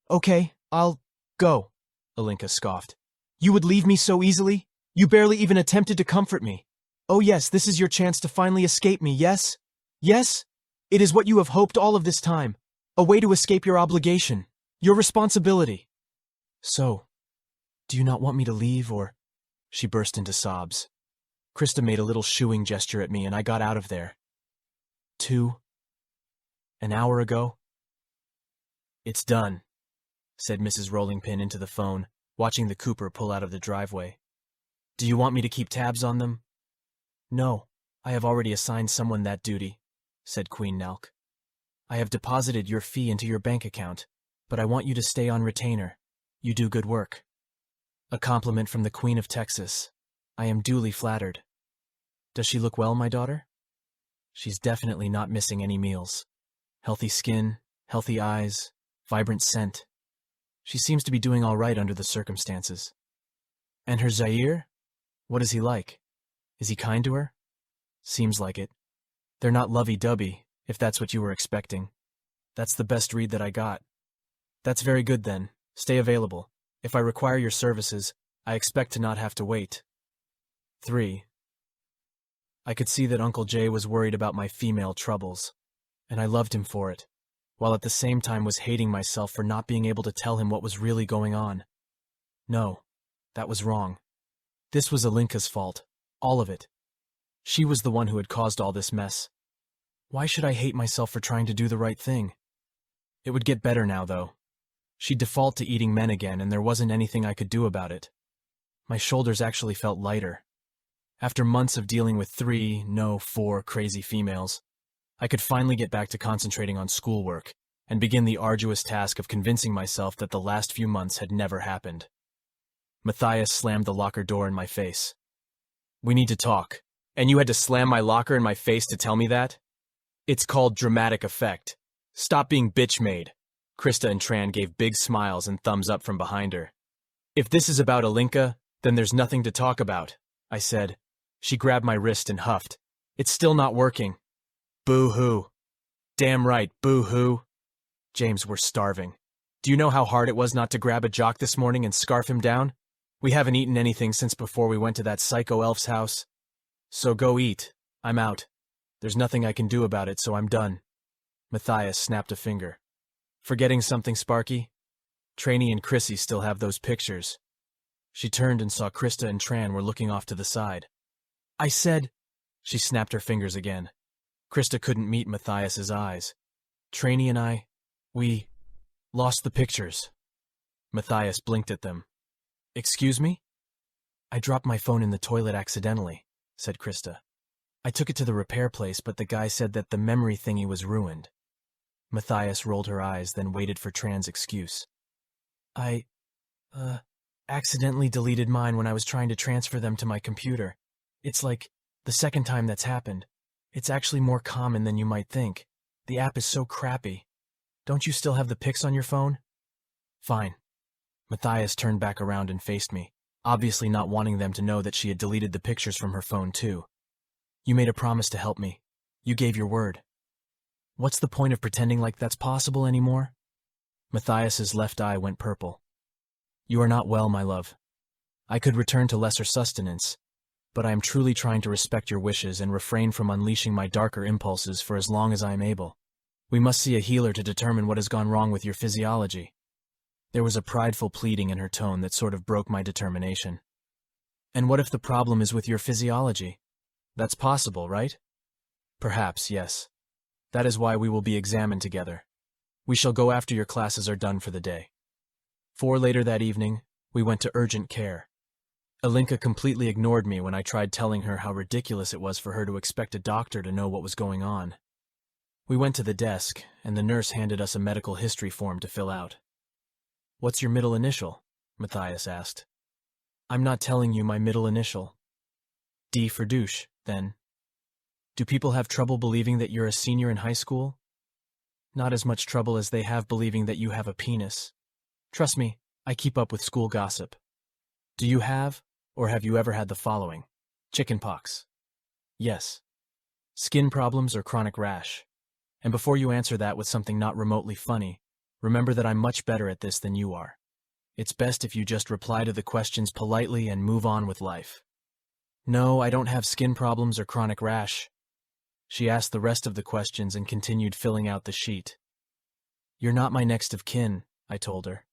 "Okay, I'll go," Ilinka scoffed. "You would leave me so easily? You barely even attempted to comfort me. Oh yes, this is your chance to finally escape me, yes? Yes? It is what you have hoped all of this time. A way to escape your obligation, your responsibility. So, do you not want me to leave, or—" She burst into sobs. Krista made a little shooing gesture at me, and I got out of there. An hour ago? "It's done," said Mrs. Rollingpin into the phone, watching the Cooper pull out of the driveway. "Do you want me to keep tabs on them?" "No, I have already assigned someone that duty," said Queen Nalk. "I have deposited your fee into your bank account, but I want you to stay on retainer. You do good work." "A compliment from the Queen of Texas. I am duly flattered. Does she look well, my daughter?" "She's definitely not missing any meals. Healthy skin, healthy eyes, vibrant scent. She seems to be doing all right under the circumstances." "And her Zaire? What is he like? Is he kind to her?" "Seems like it. They're not lovey-dovey, if that's what you were expecting. That's the best read that I got." "That's very good then. Stay available. If I require your services, I expect to not have to wait." 3. I could see that Uncle Jay was worried about my female troubles, and I loved him for it, while at the same time was hating myself for not being able to tell him what was really going on. No, that was wrong. This was Ilinka's fault, all of it. She was the one who had caused all this mess. Why should I hate myself for trying to do the right thing? It would get better now, though. She'd default to eating men again, and there wasn't anything I could do about it. My shoulders actually felt lighter. After months of dealing with 4 crazy females, I could finally get back to concentrating on schoolwork and begin the arduous task of convincing myself that the last few months had never happened. Matthias slammed the locker door in my face. "We need to talk. And you had to slam my locker in my face to tell me that? It's called dramatic effect. Stop being bitch-made." Krista and Tran gave big smiles and thumbs up from behind her. "If this is about Ilinka, then there's nothing to talk about," I said. She grabbed my wrist and huffed. "It's still not working." "Boo-hoo." "Damn right, boo-hoo." "James, we're starving. Do you know how hard it was not to grab a jock this morning and scarf him down? We haven't eaten anything since before we went to that psycho elf's house. So go eat. I'm out. There's nothing I can do about it, so I'm done. Matthias snapped a finger. Forgetting something, Sparky? Trainee and Chrissy still have those pictures. She turned and saw Krista and Tran were looking off to the side. I said... She snapped her fingers again. Krista couldn't meet Matthias's eyes. Trainee and I, we lost the pictures. Matthias blinked at them. Excuse me? I dropped my phone in the toilet accidentally, said Krista. I took it to the repair place, but the guy said that the memory thingy was ruined. Matthias rolled her eyes, then waited for Tran's excuse. I, accidentally deleted mine when I was trying to transfer them to my computer. It's like the second time that's happened. It's actually more common than you might think. The app is so crappy. Don't you still have the pics on your phone? Fine. Matthias turned back around and faced me, obviously not wanting them to know that she had deleted the pictures from her phone too. You made a promise to help me. You gave your word. What's the point of pretending like that's possible anymore? Matthias's left eye went purple. You are not well, my love. I could return to lesser sustenance, but I am truly trying to respect your wishes and refrain from unleashing my darker impulses for as long as I am able. We must see a healer to determine what has gone wrong with your physiology. There was a prideful pleading in her tone that sort of broke my determination. And what if the problem is with your physiology? That's possible, right? Perhaps, yes. That is why we will be examined together. We shall go after your classes are done for the day. Later that evening, we went to urgent care. Alinka completely ignored me when I tried telling her how ridiculous it was for her to expect a doctor to know what was going on. We went to the desk, and the nurse handed us a medical history form to fill out. What's your middle initial? Matthias asked. I'm not telling you my middle initial. D for douche, then. Do people have trouble believing that you're a senior in high school? Not as much trouble as they have believing that you have a penis. Trust me, I keep up with school gossip. Do you have, or have you ever had the following? Chickenpox. Yes. Skin problems or chronic rash. And before you answer that with something not remotely funny, remember that I'm much better at this than you are. It's best if you just reply to the questions politely and move on with life. No, I don't have skin problems or chronic rash. She asked the rest of the questions and continued filling out the sheet. You're not my next of kin, I told her.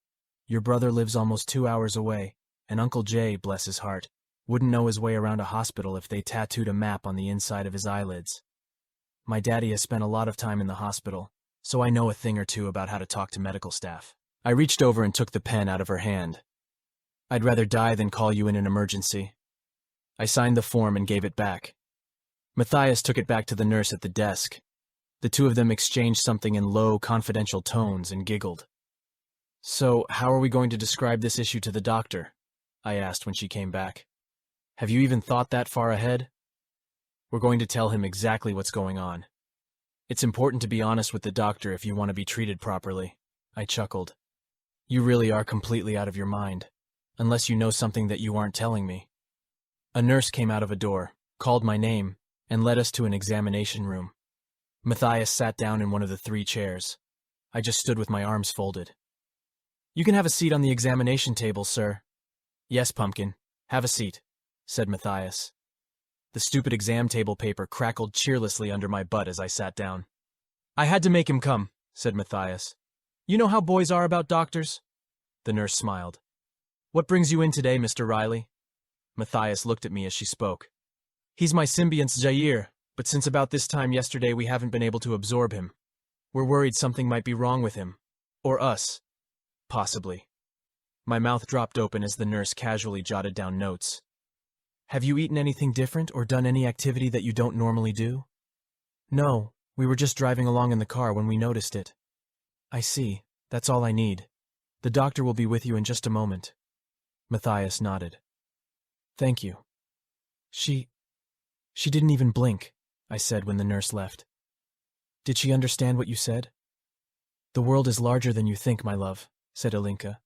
Your brother lives almost 2 hours away, and Uncle Jay, bless his heart, wouldn't know his way around a hospital if they tattooed a map on the inside of his eyelids. My daddy has spent a lot of time in the hospital, so I know a thing or two about how to talk to medical staff. I reached over and took the pen out of her hand. I'd rather die than call you in an emergency. I signed the form and gave it back. Matthias took it back to the nurse at the desk. The two of them exchanged something in low, confidential tones and giggled. So, how are we going to describe this issue to the doctor? I asked when she came back. Have you even thought that far ahead? We're going to tell him exactly what's going on. It's important to be honest with the doctor if you want to be treated properly. I chuckled. You really are completely out of your mind, unless you know something that you aren't telling me. A nurse came out of a door, called my name, and led us to an examination room. Matthias sat down in one of the 3 chairs. I just stood with my arms folded. You can have a seat on the examination table, sir. Yes, Pumpkin, have a seat, said Matthias. The stupid exam table paper crackled cheerlessly under my butt as I sat down. I had to make him come, said Matthias. You know how boys are about doctors? The nurse smiled. What brings you in today, Mr. Riley? Matthias looked at me as she spoke. He's my symbiont's Jair, but since about this time yesterday we haven't been able to absorb him. We're worried something might be wrong with him. Or us. Possibly. My mouth dropped open as the nurse casually jotted down notes. Have you eaten anything different or done any activity that you don't normally do? No, we were just driving along in the car when we noticed it. I see. That's all I need. The doctor will be with you in just a moment. Matthias nodded. Thank you. She didn't even blink, I said when the nurse left. Did she understand what you said? The world is larger than you think, my love, said Alinka.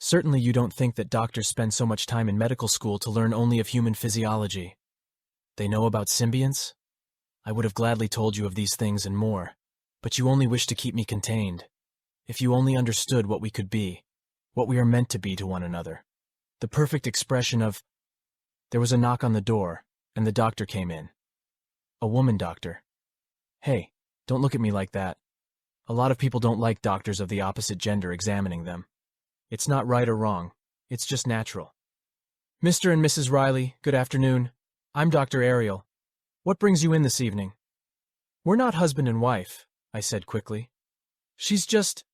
Certainly you don't think that doctors spend so much time in medical school to learn only of human physiology. They know about symbionts? I would have gladly told you of these things and more, but you only wish to keep me contained. If you only understood what we could be, what we are meant to be to one another. The perfect expression of... There was a knock on the door, and the doctor came in. A woman doctor. Hey, don't look at me like that. A lot of people don't like doctors of the opposite gender examining them. It's not right or wrong. It's just natural. Mr. and Mrs. Riley, good afternoon. I'm Dr. Ariel. What brings you in this evening? We're not husband and wife, I said quickly. She's just...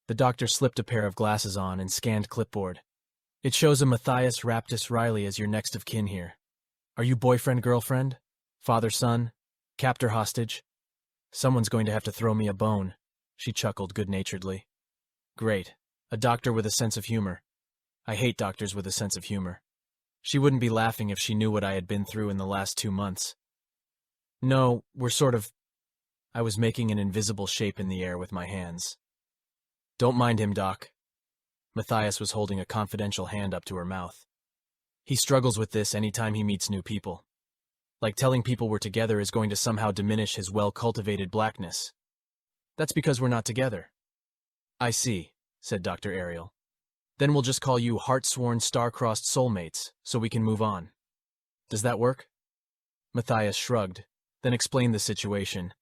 The doctor slipped a pair of glasses on and scanned clipboard. It shows a Matthias Raptus Riley as your next of kin here. Are you boyfriend-girlfriend? Father-son? Captor-hostage? Someone's going to have to throw me a bone, she chuckled good-naturedly. Great. A doctor with a sense of humor. I hate doctors with a sense of humor. She wouldn't be laughing if she knew what I had been through in the last 2 months. No, we're sort of... I was making an invisible shape in the air with my hands. Don't mind him, Doc. Matthias was holding a confidential hand up to her mouth. He struggles with this any time he meets new people. Like telling people we're together is going to somehow diminish his well-cultivated blackness. That's because we're not together. I see, said Dr. Ariel. Then we'll just call you heart-sworn, star-crossed soulmates, so we can move on. Does that work? Matthias shrugged, then explained the situation,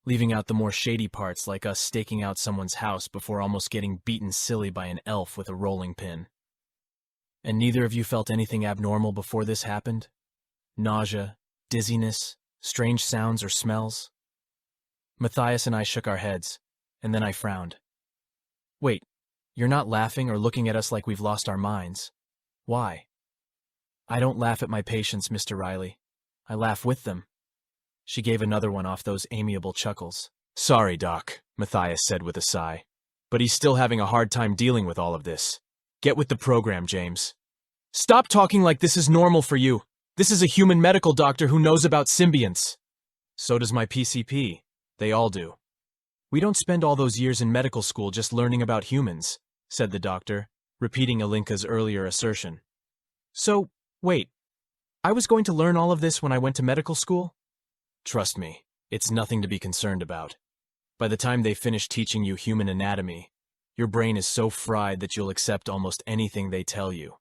leaving out the more shady parts like us staking out someone's house before almost getting beaten silly by an elf with a rolling pin. And neither of you felt anything abnormal before this happened? Nausea, dizziness, strange sounds or smells? Matthias and I shook our heads, and then I frowned. Wait, you're not laughing or looking at us like we've lost our minds. Why? I don't laugh at my patients, Mr. Riley. I laugh with them. She gave another one off those amiable chuckles. Sorry, Doc, Matthias said with a sigh. But he's still having a hard time dealing with all of this. Get with the program, James. Stop talking like this is normal for you. This is a human medical doctor who knows about symbionts. So does my PCP. They all do. We don't spend all those years in medical school just learning about humans, said the doctor, repeating Alinka's earlier assertion. So, wait. I was going to learn all of this when I went to medical school? Trust me, it's nothing to be concerned about. By the time they finish teaching you human anatomy, your brain is so fried that you'll accept almost anything they tell you.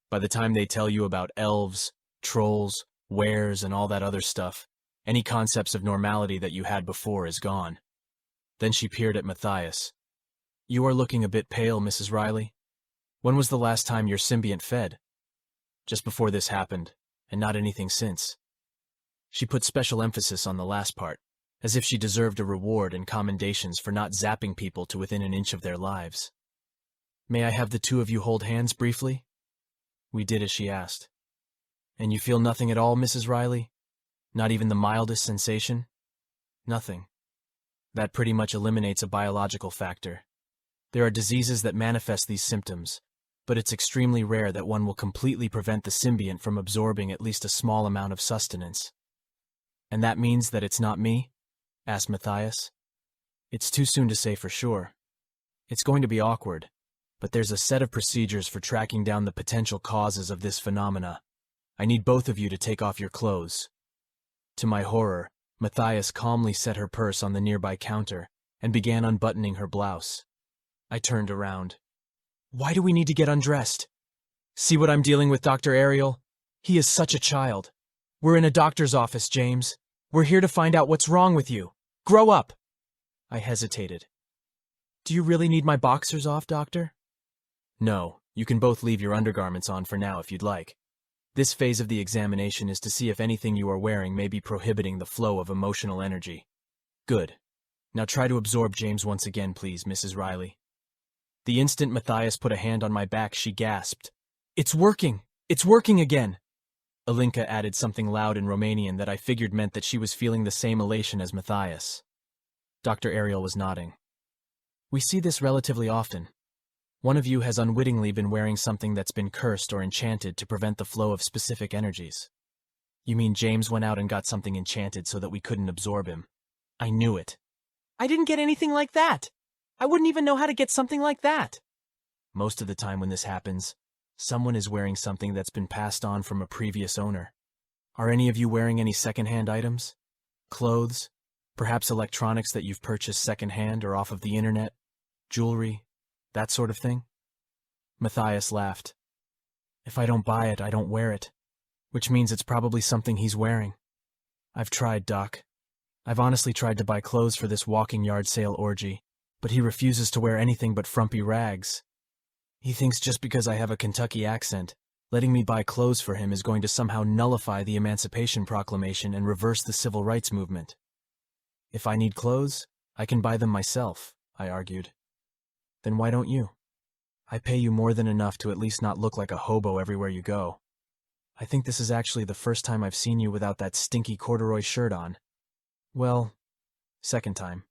By the time they tell you about elves, trolls, wares, and all that other stuff, any concepts of normality that you had before is gone. Then she peered at Matthias. You are looking a bit pale, Mrs. Riley. When was the last time your symbiont fed? Just before this happened, and not anything since. She put special emphasis on the last part, as if she deserved a reward and commendations for not zapping people to within an inch of their lives. May I have the two of you hold hands briefly? We did as she asked. And you feel nothing at all, Mrs. Riley? Not even the mildest sensation? Nothing. That pretty much eliminates a biological factor. There are diseases that manifest these symptoms, but it's extremely rare that one will completely prevent the symbiont from absorbing at least a small amount of sustenance. And that means that it's not me? Asked Matthias. It's too soon to say for sure. It's going to be awkward, but there's a set of procedures for tracking down the potential causes of this phenomena. I need both of you to take off your clothes. To my horror, Matthias calmly set her purse on the nearby counter and began unbuttoning her blouse. I turned around. Why do we need to get undressed? See what I'm dealing with, Dr. Ariel? He is such a child. We're in a doctor's office, James. We're here to find out what's wrong with you. Grow up! I hesitated. Do you really need my boxers off, doctor? No, you can both leave your undergarments on for now if you'd like. This phase of the examination is to see if anything you are wearing may be prohibiting the flow of emotional energy. Good. Now try to absorb James once again, please, Mrs. Riley. The instant Matthias put a hand on my back, she gasped. It's working! It's working again! Alinka added something loud in Romanian that I figured meant that she was feeling the same elation as Matthias. Dr. Ariel was nodding. We see this relatively often. One of you has unwittingly been wearing something that's been cursed or enchanted to prevent the flow of specific energies. You mean James went out and got something enchanted so that we couldn't absorb him? I knew it. I didn't get anything like that. I wouldn't even know how to get something like that. Most of the time when this happens, someone is wearing something that's been passed on from a previous owner. Are any of you wearing any second-hand items? Clothes? Perhaps electronics that you've purchased second-hand or off of the internet? Jewelry? That sort of thing? Matthias laughed. If I don't buy it, I don't wear it, which means it's probably something he's wearing. I've tried, Doc. I've honestly tried to buy clothes for this walking yard sale orgy, but he refuses to wear anything but frumpy rags. He thinks just because I have a Kentucky accent, letting me buy clothes for him is going to somehow nullify the Emancipation Proclamation and reverse the Civil Rights Movement. If I need clothes, I can buy them myself, I argued. Then why don't you? I pay you more than enough to at least not look like a hobo everywhere you go. I think this is actually the first time I've seen you without that stinky corduroy shirt on. Well, second time.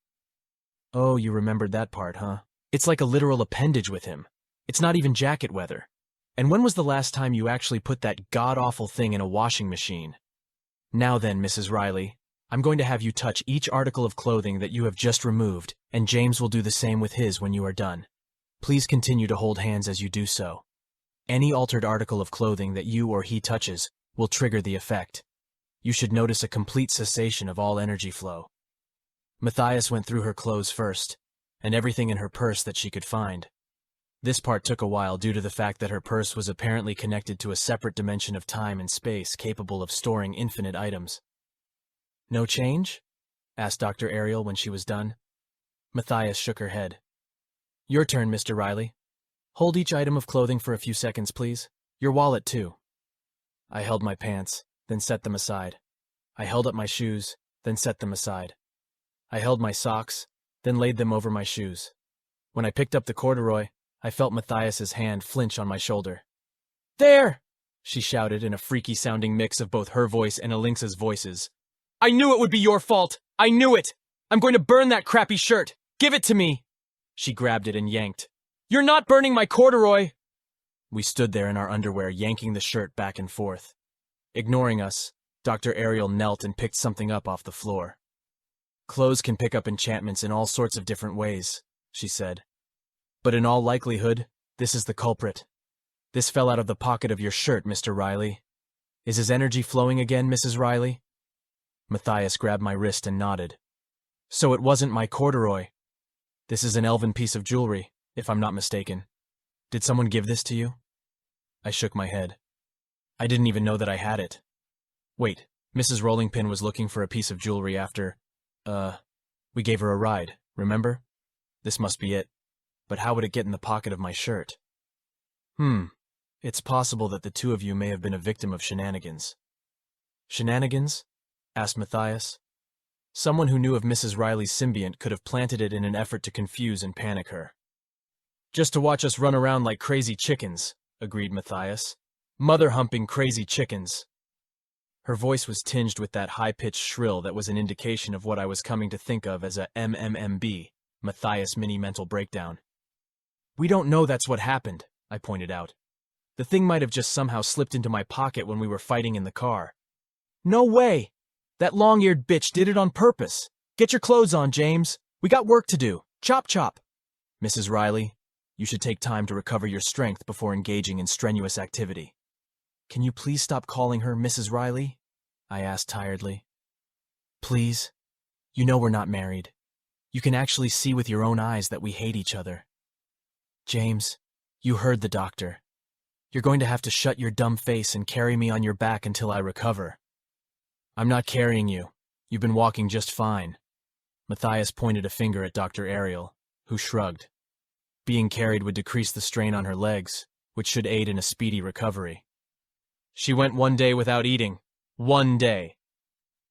Oh, you remembered that part, huh? It's like a literal appendage with him. It's not even jacket weather. And when was the last time you actually put that god-awful thing in a washing machine? Now then, Mrs. Riley, I'm going to have you touch each article of clothing that you have just removed, and James will do the same with his when you are done. Please continue to hold hands as you do so. Any altered article of clothing that you or he touches will trigger the effect. You should notice a complete cessation of all energy flow. Matthias went through her clothes first, and everything in her purse that she could find. This part took a while due to the fact that her purse was apparently connected to a separate dimension of time and space capable of storing infinite items. No change? Asked Dr. Ariel when she was done. Matthias shook her head. Your turn, Mr. Riley. Hold each item of clothing for a few seconds, please. Your wallet, too. I held my pants, then set them aside. I held up my shoes, then set them aside. I held my socks, then laid them over my shoes. When I picked up the corduroy, I felt Matthias's hand flinch on my shoulder. There! She shouted in a freaky-sounding mix of both her voice and Elinksa's voices. I knew it would be your fault! I knew it! I'm going to burn that crappy shirt! Give it to me! She grabbed it and yanked. You're not burning my corduroy! We stood there in our underwear, yanking the shirt back and forth. Ignoring us, Dr. Ariel knelt and picked something up off the floor. Clothes can pick up enchantments in all sorts of different ways, she said. But in all likelihood, this is the culprit. This fell out of the pocket of your shirt, Mr. Riley. Is his energy flowing again, Mrs. Riley? Matthias grabbed my wrist and nodded. So it wasn't my corduroy. This is an elven piece of jewelry, if I'm not mistaken. Did someone give this to you? I shook my head. I didn't even know that I had it. Wait, Mrs. Rollingpin was looking for a piece of jewelry after, we gave her a ride, remember? This must be it. But how would it get in the pocket of my shirt? It's possible that the two of you may have been a victim of shenanigans. Shenanigans? Asked Matthias. Someone who knew of Mrs. Riley's symbiont could have planted it in an effort to confuse and panic her. Just to watch us run around like crazy chickens, agreed Matthias. Mother-humping crazy chickens. Her voice was tinged with that high-pitched shrill that was an indication of what I was coming to think of as a MMMB, Matthias mini mental breakdown. We don't know that's what happened, I pointed out. The thing might have just somehow slipped into my pocket when we were fighting in the car. No way! That long-eared bitch did it on purpose. Get your clothes on, James. We got work to do. Chop chop. Mrs. Riley, you should take time to recover your strength before engaging in strenuous activity. Can you please stop calling her Mrs. Riley? I asked tiredly. Please? You know we're not married. You can actually see with your own eyes that we hate each other. James, you heard the doctor. You're going to have to shut your dumb face and carry me on your back until I recover. I'm not carrying you. You've been walking just fine. Matthias pointed a finger at Dr. Ariel, who shrugged. Being carried would decrease the strain on her legs, which should aid in a speedy recovery. She went 1 day without eating. 1 day.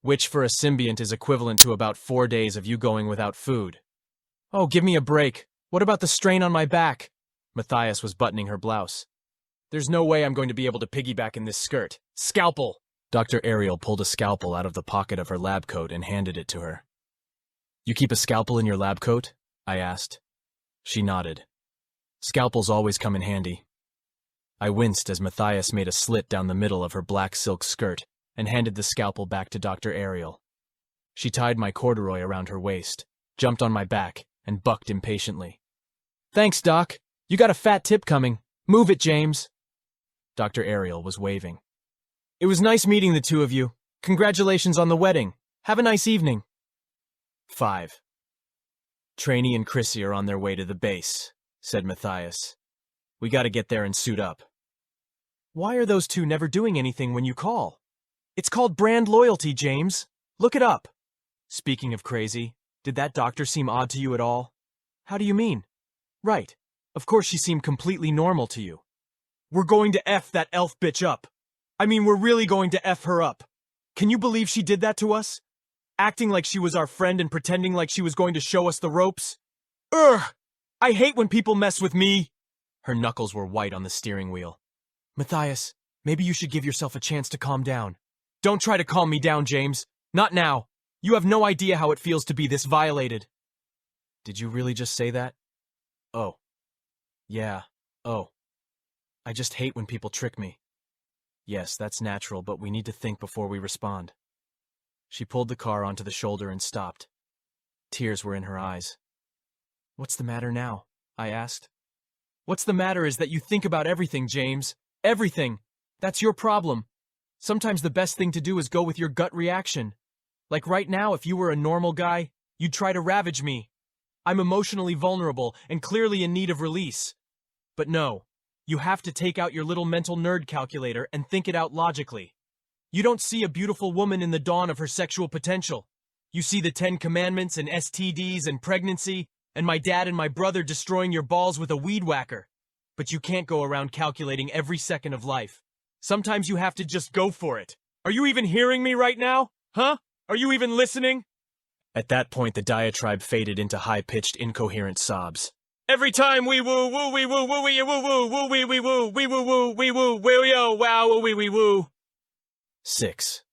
Which for a symbiont is equivalent to about 4 days of you going without food. Oh, give me a break. What about the strain on my back? Matthias was buttoning her blouse. There's no way I'm going to be able to piggyback in this skirt. Scalpel! Dr. Ariel pulled a scalpel out of the pocket of her lab coat and handed it to her. You keep a scalpel in your lab coat? I asked. She nodded. Scalpels always come in handy. I winced as Matthias made a slit down the middle of her black silk skirt and handed the scalpel back to Dr. Ariel. She tied my corduroy around her waist, jumped on my back, and bucked impatiently. Thanks, Doc. You got a fat tip coming. Move it, James. Dr. Ariel was waving. It was nice meeting the two of you. Congratulations on the wedding. Have a nice evening. 5. Trainee and Chrissy are on their way to the base, said Matthias. We gotta get there and suit up. Why are those two never doing anything when you call? It's called brand loyalty, James. Look it up. Speaking of crazy, did that doctor seem odd to you at all? How do you mean? Right. Of course she seemed completely normal to you. We're going to F that elf bitch up. I mean, we're really going to F her up. Can you believe she did that to us? Acting like she was our friend and pretending like she was going to show us the ropes? Ugh! I hate when people mess with me! Her knuckles were white on the steering wheel. Matthias, maybe you should give yourself a chance to calm down. Don't try to calm me down, James. Not now. You have no idea how it feels to be this violated. Did you really just say that? Oh. Yeah. Oh. I just hate when people trick me. Yes, that's natural, but we need to think before we respond. She pulled the car onto the shoulder and stopped. Tears were in her eyes. What's the matter now? I asked. What's the matter is that you think about everything, James. Everything. That's your problem. Sometimes the best thing to do is go with your gut reaction. Like right now, if you were a normal guy, you'd try to ravage me. I'm emotionally vulnerable and clearly in need of release. But no, you have to take out your little mental nerd calculator and think it out logically. You don't see a beautiful woman in the dawn of her sexual potential. You see the 10 Commandments and STDs and pregnancy, and my dad and my brother destroying your balls with a weed whacker. But you can't go around calculating every second of life. Sometimes you have to just go for it. Are you even hearing me right now? Huh? Are you even listening? At that point, the diatribe faded into high-pitched, incoherent sobs. Every time we woo, woo, we woo, woo, we woo, woo, woo, we woo, we woo, woo, we woo, woo, yo, wow, woo, we woo. 6.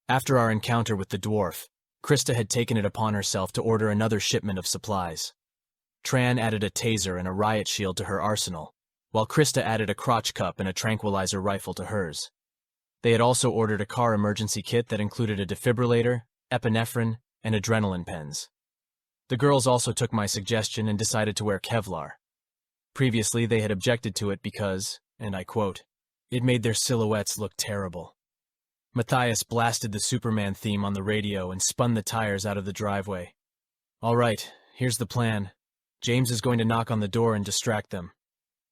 After our encounter with the dwarf, Krista had taken it upon herself to order another shipment of supplies. Tran added a taser and a riot shield to her arsenal, while Krista added a crotch cup and a tranquilizer rifle to hers. They had also ordered a car emergency kit that included a defibrillator, epinephrine, and adrenaline pens. The girls also took my suggestion and decided to wear Kevlar. Previously, they had objected to it because, and I quote, it made their silhouettes look terrible. Matthias blasted the Superman theme on the radio and spun the tires out of the driveway. All right, here's the plan. James is going to knock on the door and distract them.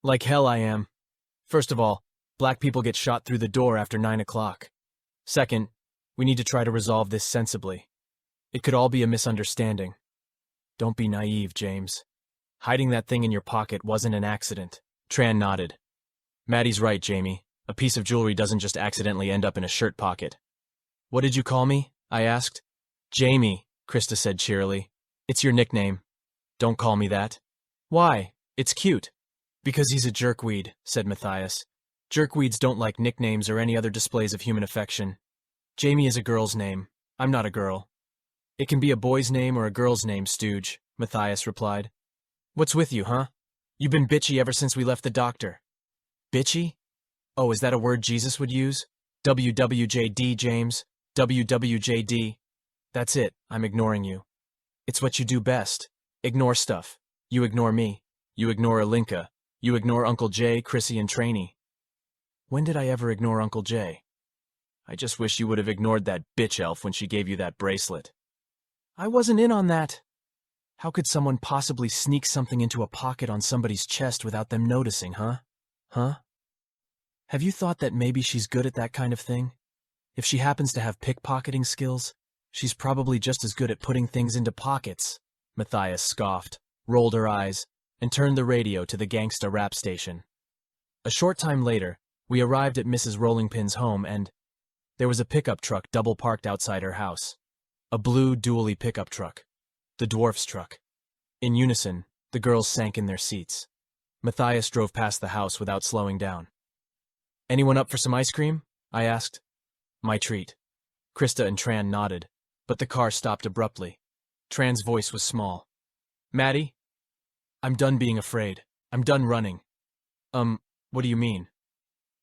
Like hell I am. First of all, black people get shot through the door after 9 o'clock. Second, we need to try to resolve this sensibly. It could all be a misunderstanding. Don't be naive, James. Hiding that thing in your pocket wasn't an accident. Tran nodded. Maddie's right, Jamie. A piece of jewelry doesn't just accidentally end up in a shirt pocket. What did you call me? I asked. Jamie, Krista said cheerily. It's your nickname. Don't call me that. Why? It's cute. Because he's a jerkweed, said Matthias. Jerkweeds don't like nicknames or any other displays of human affection. Jamie is a girl's name. I'm not a girl. It can be a boy's name or a girl's name, Stooge, Matthias replied. What's with you, huh? You've been bitchy ever since we left the doctor. Bitchy? Oh, is that a word Jesus would use? WWJD, James. WWJD. That's it. I'm ignoring you. It's what you do best. Ignore stuff. You ignore me. You ignore Alinka. You ignore Uncle Jay, Chrissy, and Trainee. When did I ever ignore Uncle Jay? I just wish you would have ignored that bitch elf when she gave you that bracelet. I wasn't in on that. How could someone possibly sneak something into a pocket on somebody's chest without them noticing, huh? Huh? Have you thought that maybe she's good at that kind of thing? If she happens to have pickpocketing skills, she's probably just as good at putting things into pockets. Matthias scoffed, rolled her eyes, and turned the radio to the gangsta rap station. A short time later, we arrived at Mrs. Rollingpin's home and there was a pickup truck double parked outside her house. A blue Duality pickup truck. The dwarf's truck. In unison, the girls sank in their seats. Matthias drove past the house without slowing down. Anyone up for some ice cream? I asked. My treat. Krista and Tran nodded, but the car stopped abruptly. Tran's voice was small. Maddie? I'm done being afraid. I'm done running. What do you mean?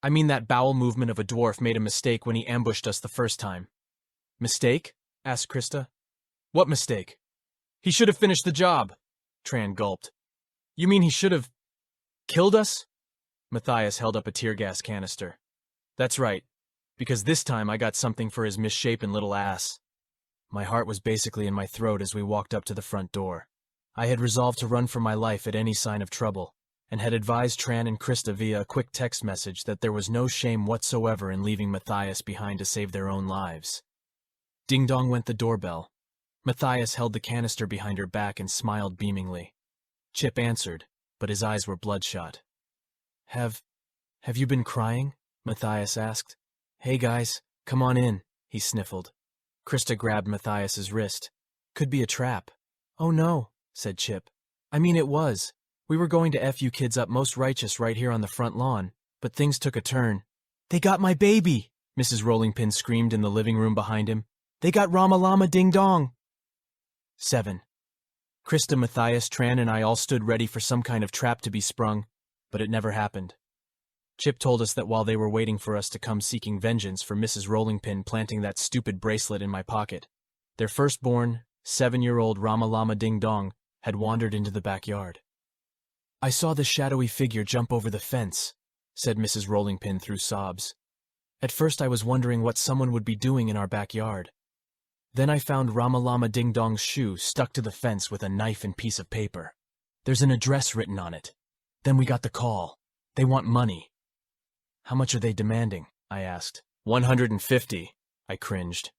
I mean that bowel movement of a dwarf made a mistake when he ambushed us the first time. Mistake? Asked Krista. What mistake? He should have finished the job. Tran gulped. You mean he should have killed us? Matthias held up a tear gas canister. That's right, because this time I got something for his misshapen little ass. My heart was basically in my throat as we walked up to the front door. I had resolved to run for my life at any sign of trouble, and had advised Tran and Krista via a quick text message that there was no shame whatsoever in leaving Matthias behind to save their own lives. Ding-dong went the doorbell. Matthias held the canister behind her back and smiled beamingly. Chip answered, but his eyes were bloodshot. Have you been crying? Matthias asked. Hey guys, come on in, he sniffled. Krista grabbed Matthias's wrist. Could be a trap. Oh no, said Chip. I mean it was. We were going to F you kids up most righteous right here on the front lawn, but things took a turn. They got my baby, Mrs. Rollingpin screamed in the living room behind him. They got Rama Lama Ding Dong. 7. Krista, Matthias, Tran, and I all stood ready for some kind of trap to be sprung, but it never happened. Chip told us that while they were waiting for us to come seeking vengeance for Mrs. Rollingpin planting that stupid bracelet in my pocket, their firstborn, 7-year-old Rama Lama Ding Dong had wandered into the backyard. I saw the shadowy figure jump over the fence, said Mrs. Rollingpin through sobs. At first I was wondering what someone would be doing in our backyard. Then I found Rama Lama Ding Dong's shoe stuck to the fence with a knife and piece of paper. There's an address written on it. Then we got the call. They want money. How much are they demanding? I asked. 150, I cringed.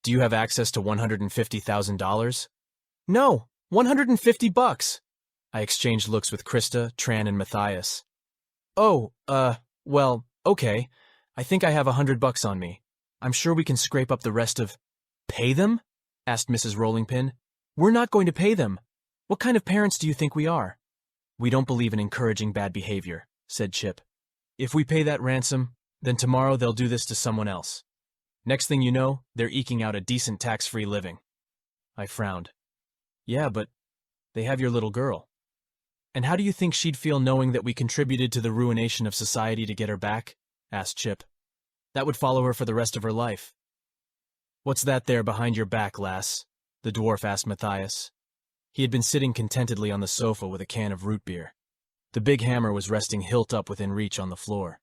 Do you have access to $150,000? No, 150 bucks. I exchanged looks with Krista, Tran, and Matthias. Oh, well, okay. I think I have $100 on me. I'm sure we can scrape up the rest of... Pay them? Asked Mrs. Rollingpin. We're not going to pay them. What kind of parents do you think we are? We don't believe in encouraging bad behavior, said Chip. If we pay that ransom, then tomorrow they'll do this to someone else. Next thing you know, they're eking out a decent tax-free living. I frowned. Yeah, but they have your little girl. And how do you think she'd feel knowing that we contributed to the ruination of society to get her back? Asked Chip. That would follow her for the rest of her life. What's that there behind your back, lass? The dwarf asked Matthias. He had been sitting contentedly on the sofa with a can of root beer. The big hammer was resting hilt up within reach on the floor.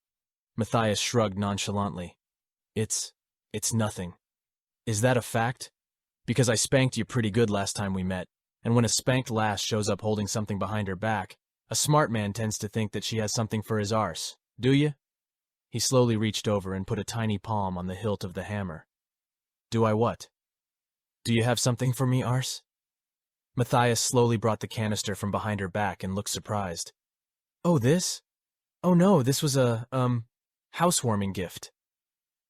Matthias shrugged nonchalantly. It's nothing. Is that a fact? Because I spanked you pretty good last time we met, and when a spanked lass shows up holding something behind her back, a smart man tends to think that she has something for his arse, do you? He slowly reached over and put a tiny palm on the hilt of the hammer. Do I what? Do you have something for me, arse? Matthias slowly brought the canister from behind her back and looked surprised. Oh, this? Oh no, this was a, housewarming gift.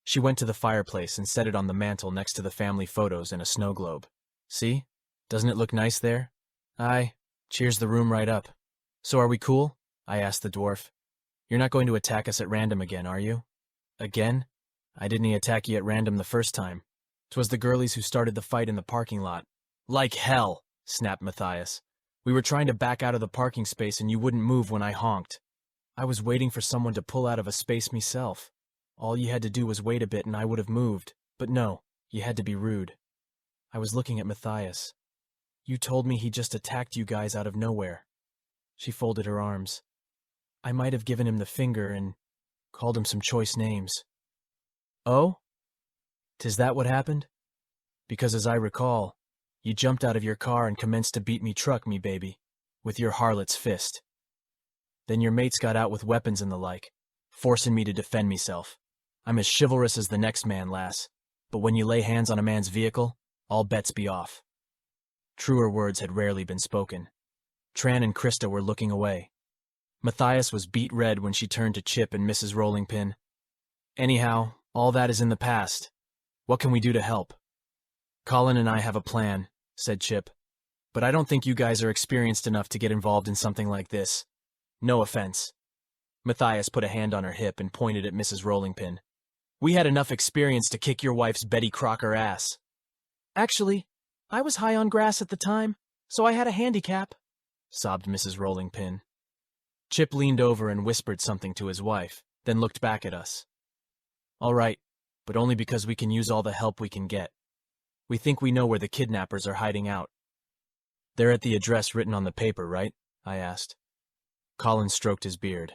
She went to the fireplace and set it on the mantel next to the family photos and a snow globe. See? Doesn't it look nice there? Aye, cheers the room right up. So are we cool? I asked the dwarf. You're not going to attack us at random again, are you? Again? I didn't attack you at random the first time. 'Twas the girlies who started the fight in the parking lot. Like hell, snapped Matthias. We were trying to back out of the parking space and you wouldn't move when I honked. I was waiting for someone to pull out of a space myself. All you had to do was wait a bit and I would have moved. But no, you had to be rude. I was looking at Matthias. You told me he just attacked you guys out of nowhere. She folded her arms. I might have given him the finger and called him some choice names. Oh? 'Tis that what happened? Because as I recall, you jumped out of your car and commenced to beat me truck, me baby, with your harlot's fist. Then your mates got out with weapons and the like, forcing me to defend myself. I'm as chivalrous as the next man, lass, but when you lay hands on a man's vehicle, all bets be off. Truer words had rarely been spoken. Tran and Krista were looking away. Matthias was beet red when she turned to Chip and Mrs. Rollingpin. Anyhow, all that is in the past. What can we do to help? Colin and I have a plan, said Chip, but I don't think you guys are experienced enough to get involved in something like this. No offense. Matthias put a hand on her hip and pointed at Mrs. Rollingpin. We had enough experience to kick your wife's Betty Crocker ass. Actually, I was high on grass at the time, so I had a handicap, sobbed Mrs. Rollingpin. Chip leaned over and whispered something to his wife, then looked back at us. All right, but only because we can use all the help we can get. We think we know where the kidnappers are hiding out. They're at the address written on the paper, right? I asked. Colin stroked his beard.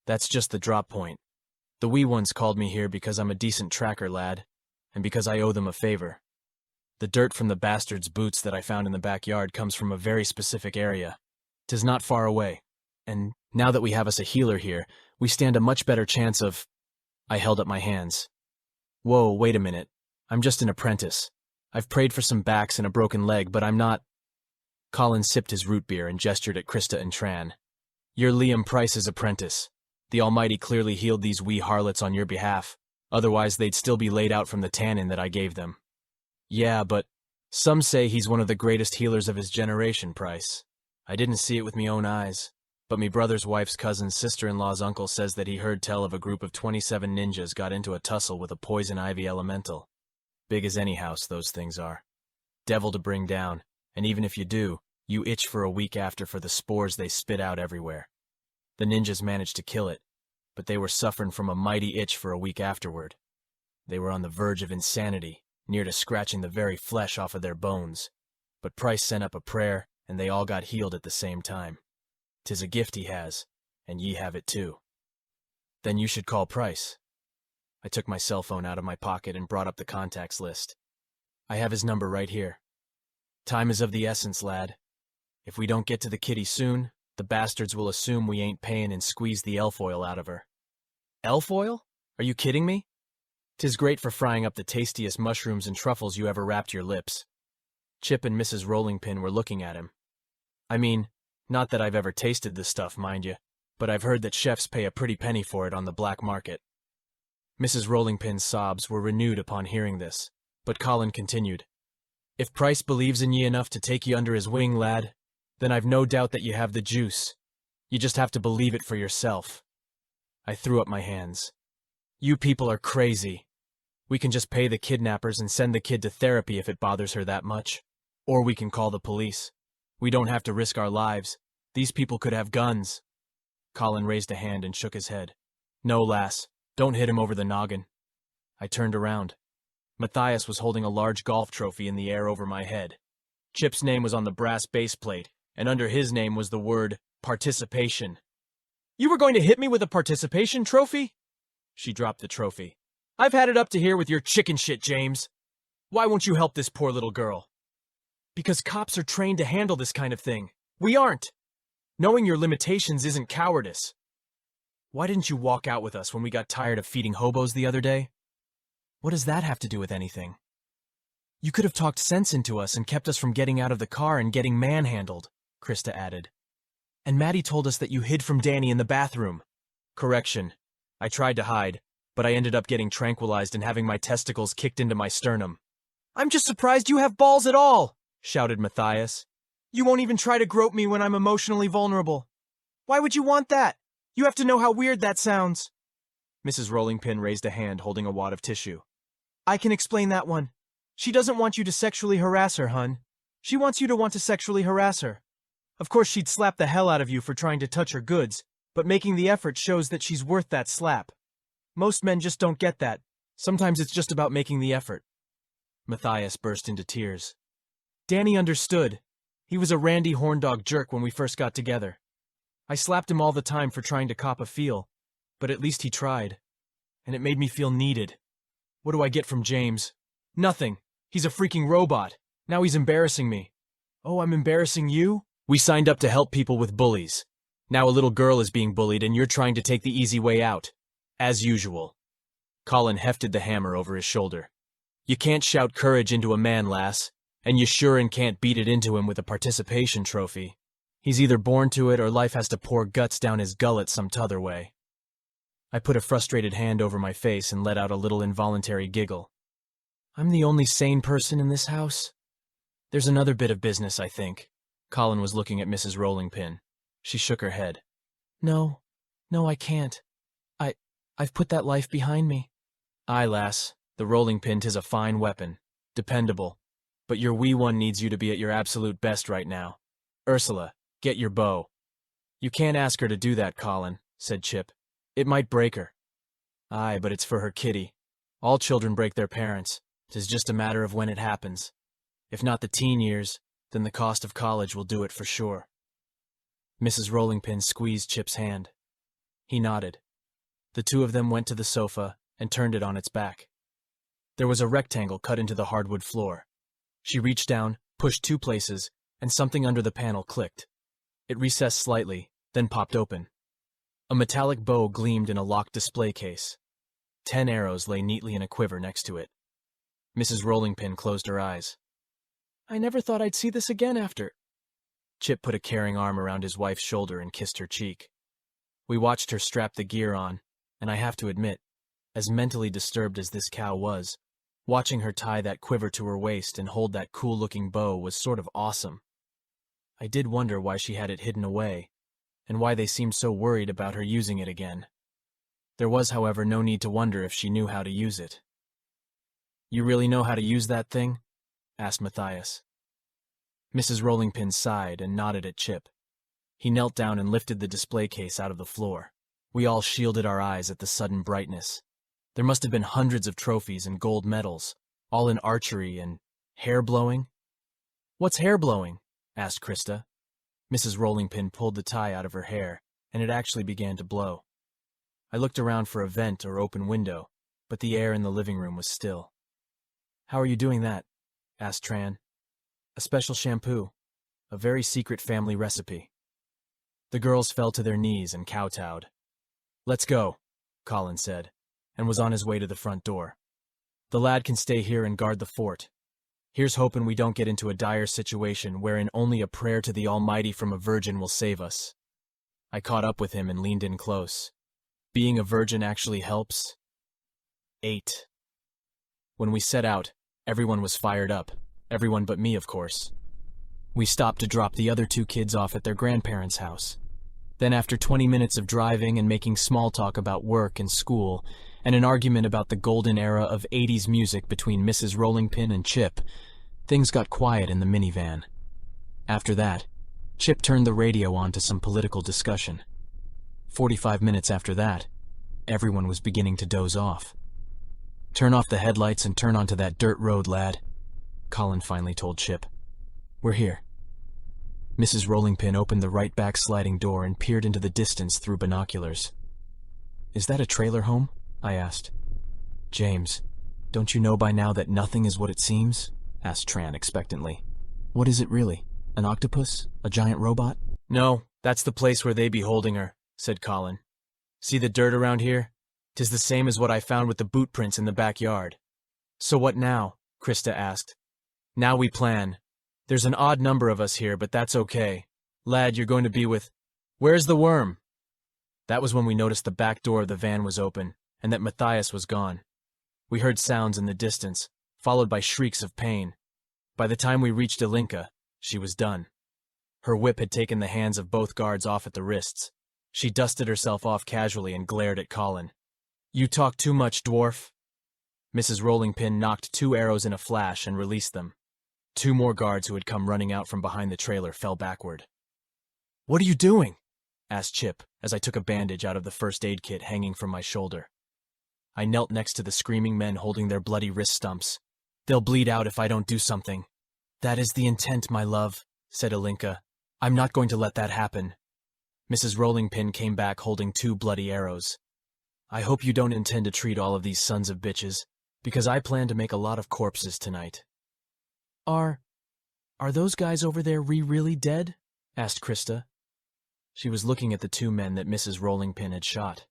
That's just the drop point. The wee ones called me here because I'm a decent tracker, lad, and because I owe them a favor. The dirt from the bastard's boots that I found in the backyard comes from a very specific area. 'Tis not far away. And now that we have us a healer here, we stand a much better chance of... I held up my hands. Whoa, wait a minute. I'm just an apprentice. I've prayed for some backs and a broken leg, but I'm not... Colin sipped his root beer and gestured at Krista and Tran. You're Liam Price's apprentice. The Almighty clearly healed these wee harlots on your behalf. Otherwise, they'd still be laid out from the tannin that I gave them. Yeah, but some say he's one of the greatest healers of his generation, Price. I didn't see it with me own eyes, but me brother's wife's cousin's sister-in-law's uncle says that he heard tell of a group of 27 ninjas got into a tussle with a poison ivy elemental. Big as any house, those things are. Devil to bring down, and even if you do, you itch for a week after for the spores they spit out everywhere. The ninjas managed to kill it, but they were suffering from a mighty itch for a week afterward. They were on the verge of insanity, near to scratching the very flesh off of their bones. But Price sent up a prayer, and they all got healed at the same time. 'Tis a gift he has, and ye have it too. Then you should call Price. I took my cell phone out of my pocket and brought up the contacts list. I have his number right here. Time is of the essence, lad. If we don't get to the kitty soon, the bastards will assume we ain't paying and squeeze the elf oil out of her. Elf oil? Are you kidding me? 'Tis great for frying up the tastiest mushrooms and truffles you ever wrapped your lips. Chip and Mrs. Rollingpin were looking at him. I mean, not that I've ever tasted this stuff, mind you, but I've heard that chefs pay a pretty penny for it on the black market. Mrs. Rollingpin's sobs were renewed upon hearing this, but Colin continued. If Price believes in ye enough to take ye under his wing, lad, then I've no doubt that you have the juice. You just have to believe it for yourself. I threw up my hands. You people are crazy. We can just pay the kidnappers and send the kid to therapy if it bothers her that much. Or we can call the police. We don't have to risk our lives. These people could have guns. Colin raised a hand and shook his head. No, lass, don't hit him over the noggin. I turned around. Matthias was holding a large golf trophy in the air over my head. Chip's name was on the brass base plate, and under his name was the word participation. You were going to hit me with a participation trophy? She dropped the trophy. I've had it up to here with your chicken shit, James. Why won't you help this poor little girl? Because cops are trained to handle this kind of thing. We aren't. Knowing your limitations isn't cowardice. Why didn't you walk out with us when we got tired of feeding hobos the other day? What does that have to do with anything? You could have talked sense into us and kept us from getting out of the car and getting manhandled, Krista added. And Maddie told us that you hid from Danny in the bathroom. Correction. I tried to hide, but I ended up getting tranquilized and having my testicles kicked into my sternum. I'm just surprised you have balls at all, shouted Matthias. You won't even try to grope me when I'm emotionally vulnerable. Why would you want that? You have to know how weird that sounds. Mrs. Rollingpin raised a hand holding a wad of tissue. I can explain that one. She doesn't want you to sexually harass her, hun. She wants you to want to sexually harass her. Of course, she'd slap the hell out of you for trying to touch her goods, but making the effort shows that she's worth that slap. Most men just don't get that. Sometimes it's just about making the effort. Matthias burst into tears. Danny understood. He was a randy horndog jerk when we first got together. I slapped him all the time for trying to cop a feel, but at least he tried. And it made me feel needed. What do I get from James? Nothing. He's a freaking robot. Now he's embarrassing me. Oh, I'm embarrassing you? We signed up to help people with bullies. Now a little girl is being bullied and you're trying to take the easy way out. As usual. Colin hefted the hammer over his shoulder. You can't shout courage into a man, lass, and you sure and can't beat it into him with a participation trophy. He's either born to it or life has to pour guts down his gullet some t'other way. I put a frustrated hand over my face and let out a little involuntary giggle. I'm the only sane person in this house. There's another bit of business, I think. Colin was looking at Mrs. Rollingpin. She shook her head. No, I can't. I've put that life behind me. Aye, lass, the rolling pin 'tis a fine weapon. Dependable. But your wee one needs you to be at your absolute best right now. Ursula, get your bow. You can't ask her to do that, Colin, said Chip. It might break her. Aye, but it's for her kitty. All children break their parents. 'Tis just a matter of when it happens. If not the teen years, then the cost of college will do it for sure. Mrs. Rollingpin squeezed Chip's hand. He nodded. The two of them went to the sofa and turned it on its back. There was a rectangle cut into the hardwood floor. She reached down, pushed 2 places, and something under the panel clicked. It recessed slightly, then popped open. A metallic bow gleamed in a locked display case. 10 arrows lay neatly in a quiver next to it. Mrs. Rollingpin closed her eyes. "I never thought I'd see this again after." Chip put a caring arm around his wife's shoulder and kissed her cheek. We watched her strap the gear on, and I have to admit, as mentally disturbed as this cow was, watching her tie that quiver to her waist and hold that cool-looking bow was sort of awesome. I did wonder why she had it hidden away, and why they seemed so worried about her using it again. There was, however, no need to wonder if she knew how to use it. "You really know how to use that thing?" asked Matthias. Mrs. Rollingpin sighed and nodded at Chip. He knelt down and lifted the display case out of the floor. We all shielded our eyes at the sudden brightness. There must have been hundreds of trophies and gold medals, all in archery and hair-blowing. "What's hair-blowing?" asked Krista. Mrs. Rollingpin pulled the tie out of her hair, and it actually began to blow. I looked around for a vent or open window, but the air in the living room was still. "How are you doing that?" asked Tran. "A special shampoo, a very secret family recipe." The girls fell to their knees and kowtowed. "Let's go," Colin said, and was on his way to the front door. "The lad can stay here and guard the fort. Here's hoping we don't get into a dire situation wherein only a prayer to the Almighty from a virgin will save us." I caught up with him and leaned in close. Being a virgin actually helps. 8. When we set out, everyone was fired up. Everyone but me, of course. We stopped to drop the other 2 kids off at their grandparents' house. Then after 20 minutes of driving and making small talk about work and school, and an argument about the golden era of 80s music between Mrs. Rollingpin and Chip, things got quiet in the minivan. After that, Chip turned the radio on to some political discussion. 45 minutes after that, everyone was beginning to doze off. "Turn off the headlights and turn onto that dirt road, lad," Colin finally told Chip. "We're here." Mrs. Rollingpin opened the right back sliding door and peered into the distance through binoculars. "Is that a trailer home?" I asked. "James, don't you know by now that nothing is what it seems?" asked Tran expectantly. "What is it really? An octopus? A giant robot?" "No, that's the place where they be holding her," said Colin. "See the dirt around here? 'Tis the same as what I found with the boot prints in the backyard." "So what now?" Krista asked. "Now we plan. There's an odd number of us here, but that's okay. Lad, you're going to be with... Where's the worm?" That was when we noticed the back door of the van was open, and that Matthias was gone. We heard sounds in the distance, followed by shrieks of pain. By the time we reached Ilinka, she was done. Her whip had taken the hands of both guards off at the wrists. She dusted herself off casually and glared at Colin. "You talk too much, dwarf." Mrs. Rollingpin knocked 2 arrows in a flash and released them. 2 more guards who had come running out from behind the trailer fell backward. "What are you doing?" asked Chip as I took a bandage out of the first aid kit hanging from my shoulder. I knelt next to the screaming men holding their bloody wrist stumps. "They'll bleed out if I don't do something." "That is the intent, my love," said Ilinka. "I'm not going to let that happen." Mrs. Rollingpin came back holding 2 bloody arrows. "I hope you don't intend to treat all of these sons of bitches, because I plan to make a lot of corpses tonight." Are those guys over there really dead?" asked Krista. She was looking at the 2 men that Mrs. Rollingpin had shot.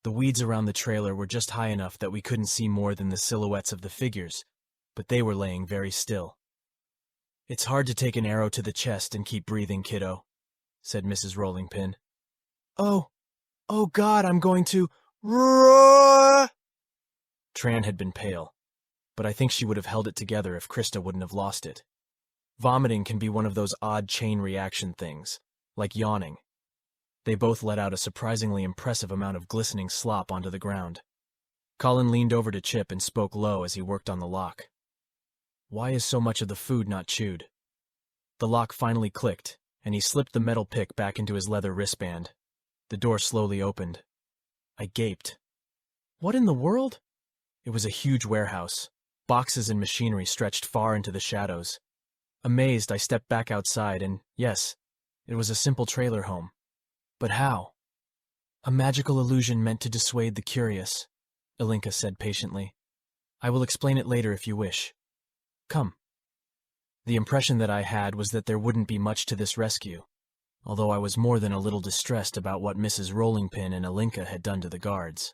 The weeds around the trailer were just high enough that we couldn't see more than the silhouettes of the figures, but they were laying very still. "It's hard to take an arrow to the chest and keep breathing, kiddo," said Mrs. Rollingpin. Oh God, I'm going to roar!" Tran had been pale, but I think she would have held it together if Krista wouldn't have lost it. Vomiting can be one of those odd chain reaction things, like yawning. They both let out a surprisingly impressive amount of glistening slop onto the ground. Colin leaned over to Chip and spoke low as he worked on the lock. "Why is so much of the food not chewed?" The lock finally clicked, and he slipped the metal pick back into his leather wristband. The door slowly opened. I gaped. What in the world? It was a huge warehouse. Boxes and machinery stretched far into the shadows. Amazed, I stepped back outside, and yes, it was a simple trailer home. But how? "A magical illusion meant to dissuade the curious," Ilinka said patiently. "I will explain it later if you wish. Come." The impression that I had was that there wouldn't be much to this rescue. although I was more than a little distressed about what Mrs. Rollingpin and Alinka had done to the guards.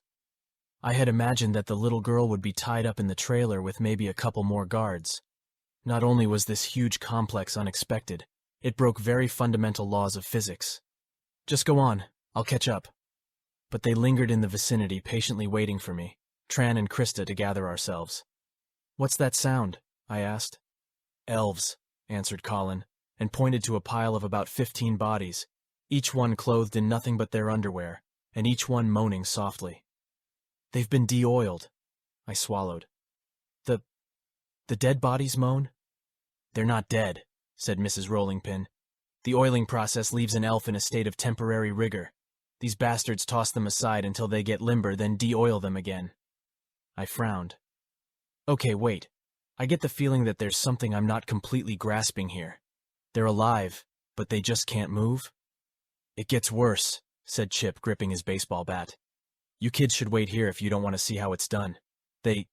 I had imagined that the little girl would be tied up in the trailer with maybe a couple more guards. Not only was this huge complex unexpected, it broke very fundamental laws of physics. Just go on, I'll catch up. But they lingered in the vicinity, patiently waiting for me, Tran and Krista, to gather ourselves. What's that sound? I asked. Elves, answered Colin, and pointed to a pile of about 15 bodies, each one clothed in nothing but their underwear, and each one moaning softly. They've been de-oiled, I swallowed. The dead bodies moan? They're not dead, said Mrs. Rollingpin. The oiling process leaves an elf in a state of temporary rigor. These bastards toss them aside until they get limber, then de-oil them again. I frowned. Okay, wait. I get the feeling that there's something I'm not completely grasping here. They're alive, but they just can't move? It gets worse, said Chip, gripping his baseball bat. You kids should wait here if you don't want to see how it's done. They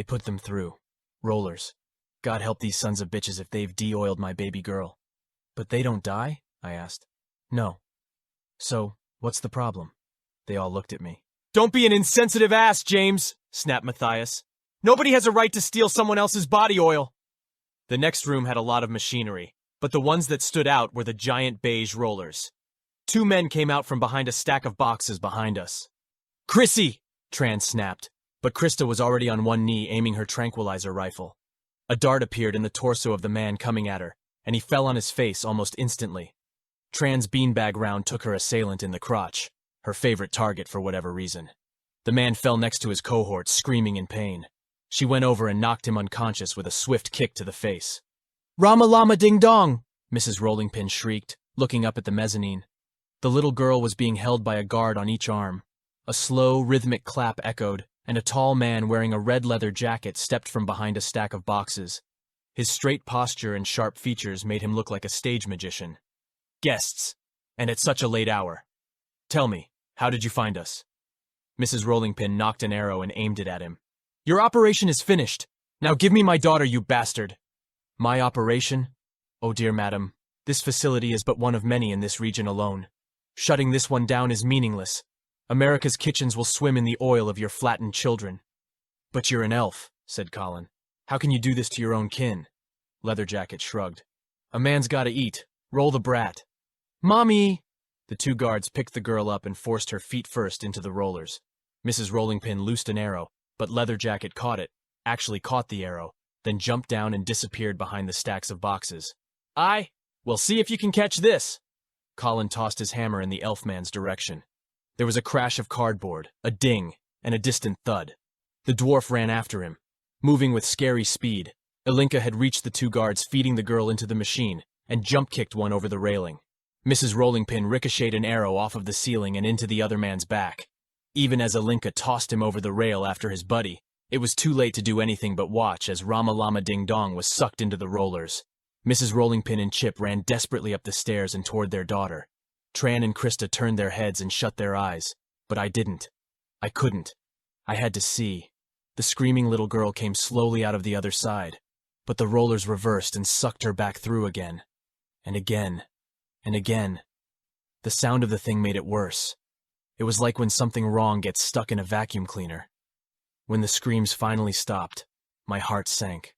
put them through. Rollers. God help these sons of bitches if they've de-oiled my baby girl. But they don't die? I asked. No. So, what's the problem? They all looked at me. Don't be an insensitive ass, James, snapped Matthias. Nobody has a right to steal someone else's body oil. The next room had a lot of machinery, but the ones that stood out were the giant beige rollers. 2 men came out from behind a stack of boxes behind us. Chrissy! Tran snapped, but Krista was already on one knee aiming her tranquilizer rifle. A dart appeared in the torso of the man coming at her, and he fell on his face almost instantly. Tran's beanbag round took her assailant in the crotch, her favorite target for whatever reason. The man fell next to his cohort, screaming in pain. She went over and knocked him unconscious with a swift kick to the face. Rama Lama Ding Dong! Mrs. Rollingpin shrieked, looking up at the mezzanine. The little girl was being held by a guard on each arm. A slow, rhythmic clap echoed, and a tall man wearing a red leather jacket stepped from behind a stack of boxes. His straight posture and sharp features made him look like a stage magician. Guests, and at such a late hour. Tell me, how did you find us? Mrs. Rollingpin knocked an arrow and aimed it at him. Your operation is finished. Now give me my daughter, you bastard. My operation? Oh dear madam, this facility is but one of many in this region alone. Shutting this one down is meaningless. America's kitchens will swim in the oil of your flattened children. But you're an elf, said Colin. How can you do this to your own kin? Leatherjacket shrugged. A man's gotta eat. Roll the brat. Mommy! The 2 guards picked the girl up and forced her feet first into the rollers. Mrs. Rollingpin loosed an arrow, but Leatherjacket caught it, actually caught the arrow, then jumped down and disappeared behind the stacks of boxes. Well, see if you can catch this. Colin tossed his hammer in the elfman's direction. There was a crash of cardboard, a ding, and a distant thud. The dwarf ran after him, moving with scary speed. Alinka had reached the 2 guards feeding the girl into the machine, and jump-kicked one over the railing. Mrs. Rollingpin ricocheted an arrow off of the ceiling and into the other man's back. Even as Alinka tossed him over the rail after his buddy, it was too late to do anything but watch as Rama Lama Ding Dong was sucked into the rollers. Mrs. Rollingpin and Chip ran desperately up the stairs and toward their daughter. Tran and Krista turned their heads and shut their eyes, but I didn't. I couldn't. I had to see. The screaming little girl came slowly out of the other side, but the rollers reversed and sucked her back through again. And again. And again. The sound of the thing made it worse. It was like when something wrong gets stuck in a vacuum cleaner. When the screams finally stopped, my heart sank.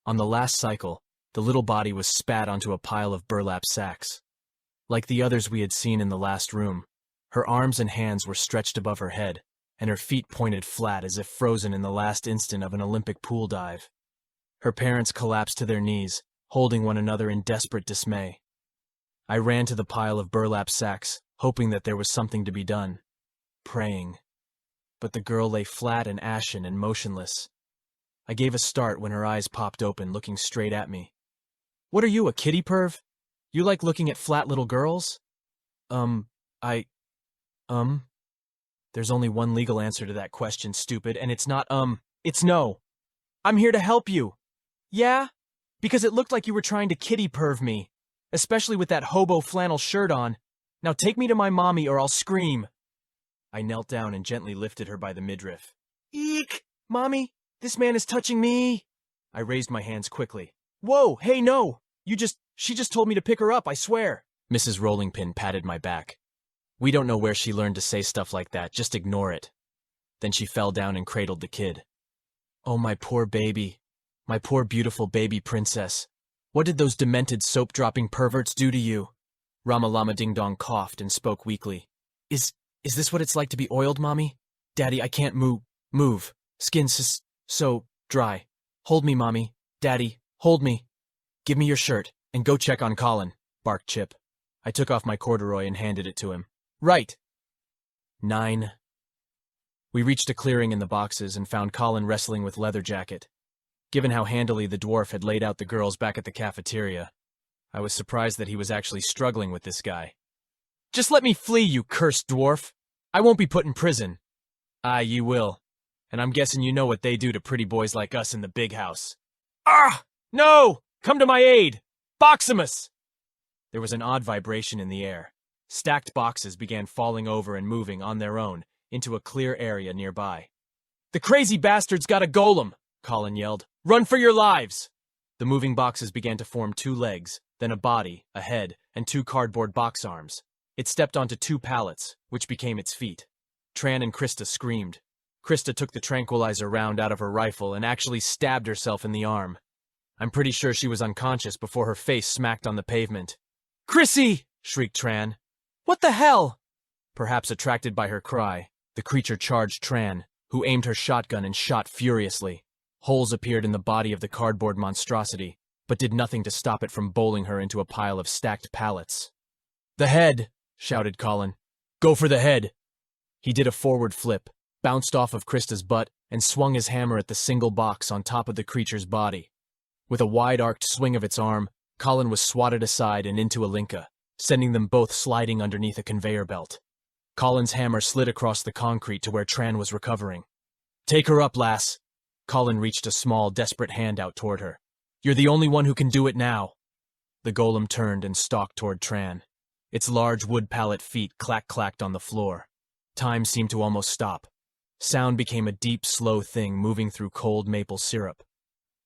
On the last cycle, the little body was spat onto a pile of burlap sacks. Like the others we had seen in the last room, her arms and hands were stretched above her head, and her feet pointed flat as if frozen in the last instant of an Olympic pool dive. Her parents collapsed to their knees, holding one another in desperate dismay. I ran to the pile of burlap sacks, hoping that there was something to be done. Praying. But the girl lay flat and ashen and motionless. I gave a start when her eyes popped open, looking straight at me. What are you, a kitty perv? You like looking at flat little girls? There's only one legal answer to that question, stupid, and it's not it's no. I'm here to help you. Yeah? Because it looked like you were trying to kitty perv me, especially with that hobo flannel shirt on. Now take me to my mommy or I'll scream. I knelt down and gently lifted her by the midriff. Eek! Mommy, this man is touching me. I raised my hands quickly. Whoa, hey, no! She just told me to pick her up, I swear. Mrs. Rolling Pin patted my back. We don't know where she learned to say stuff like that, just ignore it. Then she fell down and cradled the kid. Oh, my poor baby. My poor beautiful baby princess. What did those demented soap-dropping perverts do to you? Rama-Lama Ding Dong coughed and spoke weakly. Is this what it's like to be oiled, Mommy? Daddy, I can't move. Skin's so dry. Hold me, Mommy. Daddy, hold me. Give me your shirt, and go check on Colin, barked Chip. I took off my corduroy and handed it to him. Right. 9. We reached a clearing in the boxes and found Colin wrestling with Leather Jacket. Given how handily the dwarf had laid out the girls back at the cafeteria, I was surprised that he was actually struggling with this guy. Just let me flee, you cursed dwarf. I won't be put in prison. Aye, you will. And I'm guessing you know what they do to pretty boys like us in the big house. Ah! No! Come to my aid! Boximus! There was an odd vibration in the air. Stacked boxes began falling over and moving on their own into a clear area nearby. The crazy bastard's got a golem! Colin yelled. Run for your lives! The moving boxes began to form 2 legs, then a body, a head, and 2 cardboard box arms. It stepped onto 2 pallets, which became its feet. Tran and Krista screamed. Krista took the tranquilizer round out of her rifle and actually stabbed herself in the arm. I'm pretty sure she was unconscious before her face smacked on the pavement. Chrissy! Shrieked Tran. What the hell? Perhaps attracted by her cry, the creature charged Tran, who aimed her shotgun and shot furiously. Holes appeared in the body of the cardboard monstrosity, but did nothing to stop it from bowling her into a pile of stacked pallets. The head! Shouted Colin. Go for the head! He did a forward flip, bounced off of Krista's butt, and swung his hammer at the single box on top of the creature's body. With a wide-arced swing of its arm, Colin was swatted aside and into Alinka, sending them both sliding underneath a conveyor belt. Colin's hammer slid across the concrete to where Tran was recovering. Take her up, lass! Colin reached a small, desperate hand out toward her. You're the only one who can do it now. The golem turned and stalked toward Tran. Its large wood pallet feet clack-clacked on the floor. Time seemed to almost stop. Sound became a deep, slow thing moving through cold maple syrup.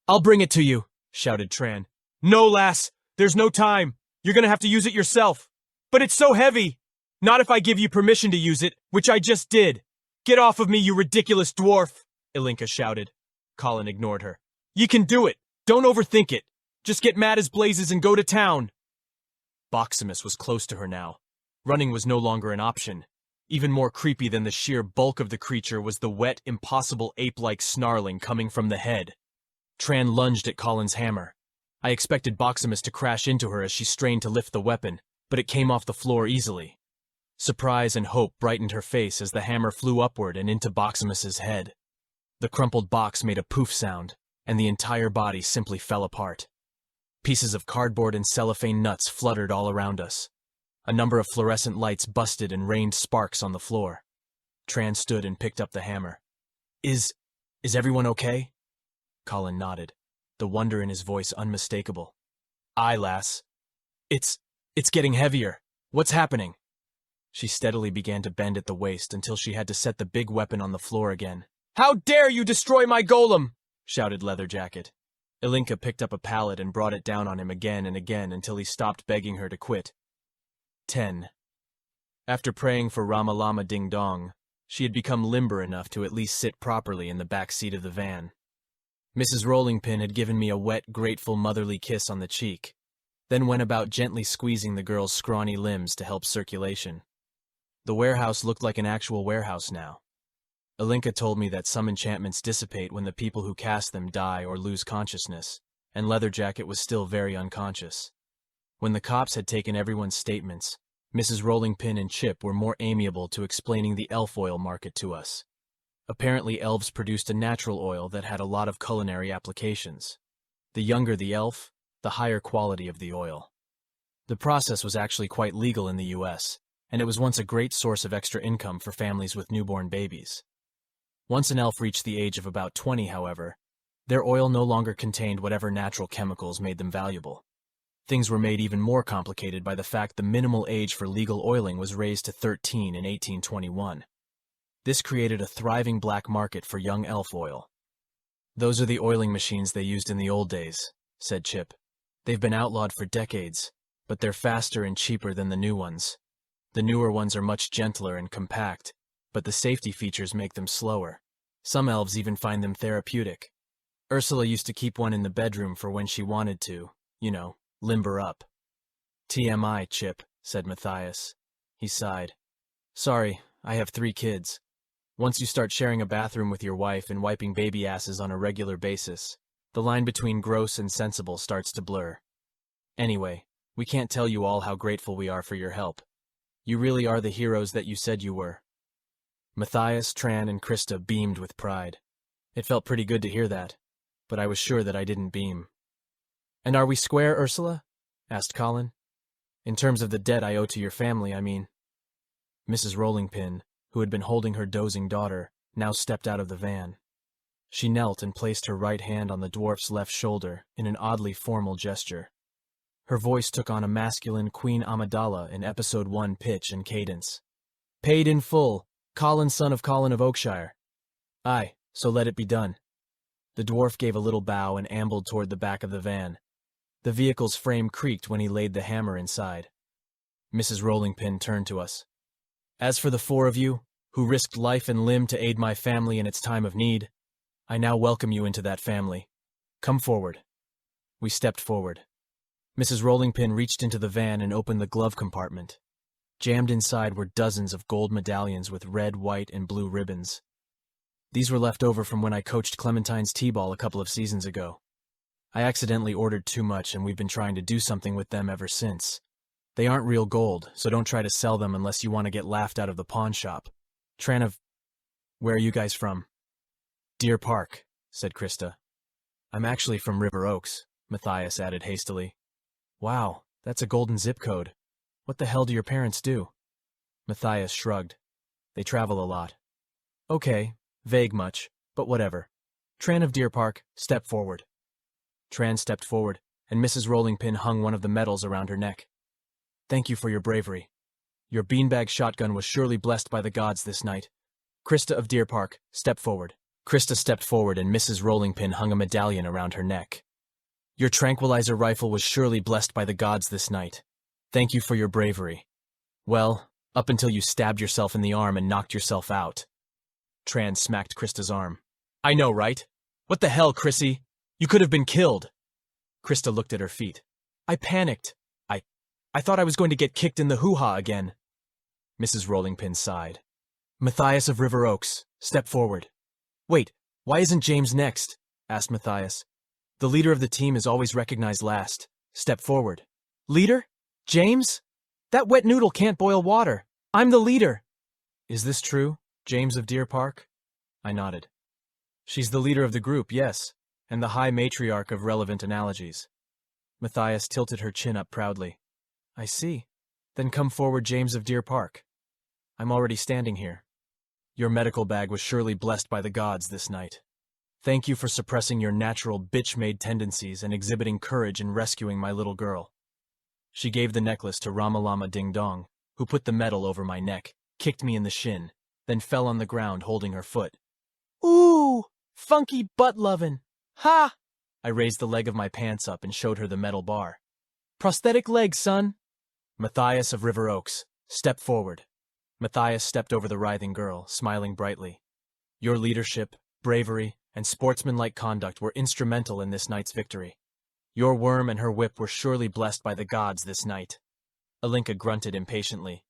I'll bring it to you, shouted Tran. No, lass! There's no time! You're gonna have to use it yourself! But it's so heavy! Not if I give you permission to use it, which I just did! Get off of me, you ridiculous dwarf! Ilinka shouted. Colin ignored her. You can do it! Don't overthink it! Just get mad as blazes and go to town! Boximus was close to her now. Running was no longer an option. Even more creepy than the sheer bulk of the creature was the wet, impossible ape-like snarling coming from the head. Tran lunged at Colin's hammer. I expected Boximus to crash into her as she strained to lift the weapon, but it came off the floor easily. Surprise and hope brightened her face as the hammer flew upward and into Boximus's head. The crumpled box made a poof sound, and the entire body simply fell apart. Pieces of cardboard and cellophane nuts fluttered all around us. A number of fluorescent lights busted and rained sparks on the floor. Tran stood and picked up the hammer. Is everyone okay? Colin nodded, the wonder in his voice unmistakable. Aye, lass. It's getting heavier. What's happening? She steadily began to bend at the waist until she had to set the big weapon on the floor again. How dare you destroy my golem! Shouted Leather Jacket. Ilinka picked up a pallet and brought it down on him again and again until he stopped begging her to quit. 10. After praying for Rama-Lama Ding Dong, she had become limber enough to at least sit properly in the back seat of the van. Mrs. Rolling Pin had given me a wet, grateful motherly kiss on the cheek, then went about gently squeezing the girl's scrawny limbs to help circulation. The warehouse looked like an actual warehouse now. Alinka told me that some enchantments dissipate when the people who cast them die or lose consciousness, and Leather Jacket was still very unconscious. When the cops had taken everyone's statements, Mrs. Rolling Pin and Chip were more amiable to explaining the elf oil market to us. Apparently elves produced a natural oil that had a lot of culinary applications. The younger the elf, the higher quality of the oil. The process was actually quite legal in the US, and it was once a great source of extra income for families with newborn babies. Once an elf reached the age of about 20, however, their oil no longer contained whatever natural chemicals made them valuable. Things were made even more complicated by the fact the minimal age for legal oiling was raised to 13 in 1821. This created a thriving black market for young elf oil. Those are the oiling machines they used in the old days, said Chip. They've been outlawed for decades, but they're faster and cheaper than the new ones. The newer ones are much gentler and compact, but the safety features make them slower. Some elves even find them therapeutic. Ursula used to keep one in the bedroom for when she wanted to, limber up. TMI, Chip, said Matthias. He sighed. Sorry, I have 3 kids. Once you start sharing a bathroom with your wife and wiping baby asses on a regular basis, the line between gross and sensible starts to blur. Anyway, we can't tell you all how grateful we are for your help. You really are the heroes that you said you were. Matthias, Tran, and Krista beamed with pride. It felt pretty good to hear that, but I was sure that I didn't beam. And are we square, Ursula? Asked Colin. In terms of the debt I owe to your family, I mean. Mrs. Rollingpin, who had been holding her dozing daughter, now stepped out of the van. She knelt and placed her right hand on the dwarf's left shoulder in an oddly formal gesture. Her voice took on a masculine Queen Amidala in Episode 1 pitch and cadence. Paid in full, Colin, son of Colin of Oakshire. Aye, so let it be done. The dwarf gave a little bow and ambled toward the back of the van. The vehicle's frame creaked when he laid the hammer inside. Mrs. Rollingpin turned to us. As for the 4 of you, who risked life and limb to aid my family in its time of need, I now welcome you into that family. Come forward. We stepped forward. Mrs. Rollingpin reached into the van and opened the glove compartment. Jammed inside were dozens of gold medallions with red, white, and blue ribbons. These were left over from when I coached Clementine's T-ball a couple of seasons ago. I accidentally ordered too much, and we've been trying to do something with them ever since. They aren't real gold, so don't try to sell them unless you want to get laughed out of the pawn shop. Where are you guys from? Deer Park, said Krista. I'm actually from River Oaks, Matthias added hastily. Wow, that's a golden zip code. What the hell do your parents do? Matthias shrugged. They travel a lot. Okay, vague much, but whatever. Tran of Deer Park, step forward. Tran stepped forward, and Mrs. Rollingpin hung one of the medals around her neck. Thank you for your bravery. Your beanbag shotgun was surely blessed by the gods this night. Krista of Deer Park, step forward. Krista stepped forward, and Mrs. Rollingpin hung a medallion around her neck. Your tranquilizer rifle was surely blessed by the gods this night. Thank you for your bravery. Well, up until you stabbed yourself in the arm and knocked yourself out. Tran smacked Krista's arm. I know, right? What the hell, Chrissy? You could have been killed. Krista looked at her feet. I panicked. I thought I was going to get kicked in the hoo-ha again. Mrs. Rollingpin sighed. Matthias of River Oaks, step forward. Wait, why isn't James next? Asked Matthias. The leader of the team is always recognized last. Step forward. Leader? James? That wet noodle can't boil water. I'm the leader. Is this true, James of Deer Park? I nodded. She's the leader of the group, yes, and the high matriarch of relevant analogies. Matthias tilted her chin up proudly. I see. Then come forward, James of Deer Park. I'm already standing here. Your medical bag was surely blessed by the gods this night. Thank you for suppressing your natural bitch-made tendencies and exhibiting courage in rescuing my little girl. She gave the necklace to Ramalama Ding Dong, who put the medal over my neck, kicked me in the shin, then fell on the ground holding her foot. Ooh, funky butt-lovin'. Ha! I raised the leg of my pants up and showed her the metal bar. Prosthetic leg, son. Matthias of River Oaks, step forward. Matthias stepped over the writhing girl, smiling brightly. Your leadership, bravery, and sportsmanlike conduct were instrumental in this night's victory. Your worm and her whip were surely blessed by the gods this night. Alinka grunted impatiently.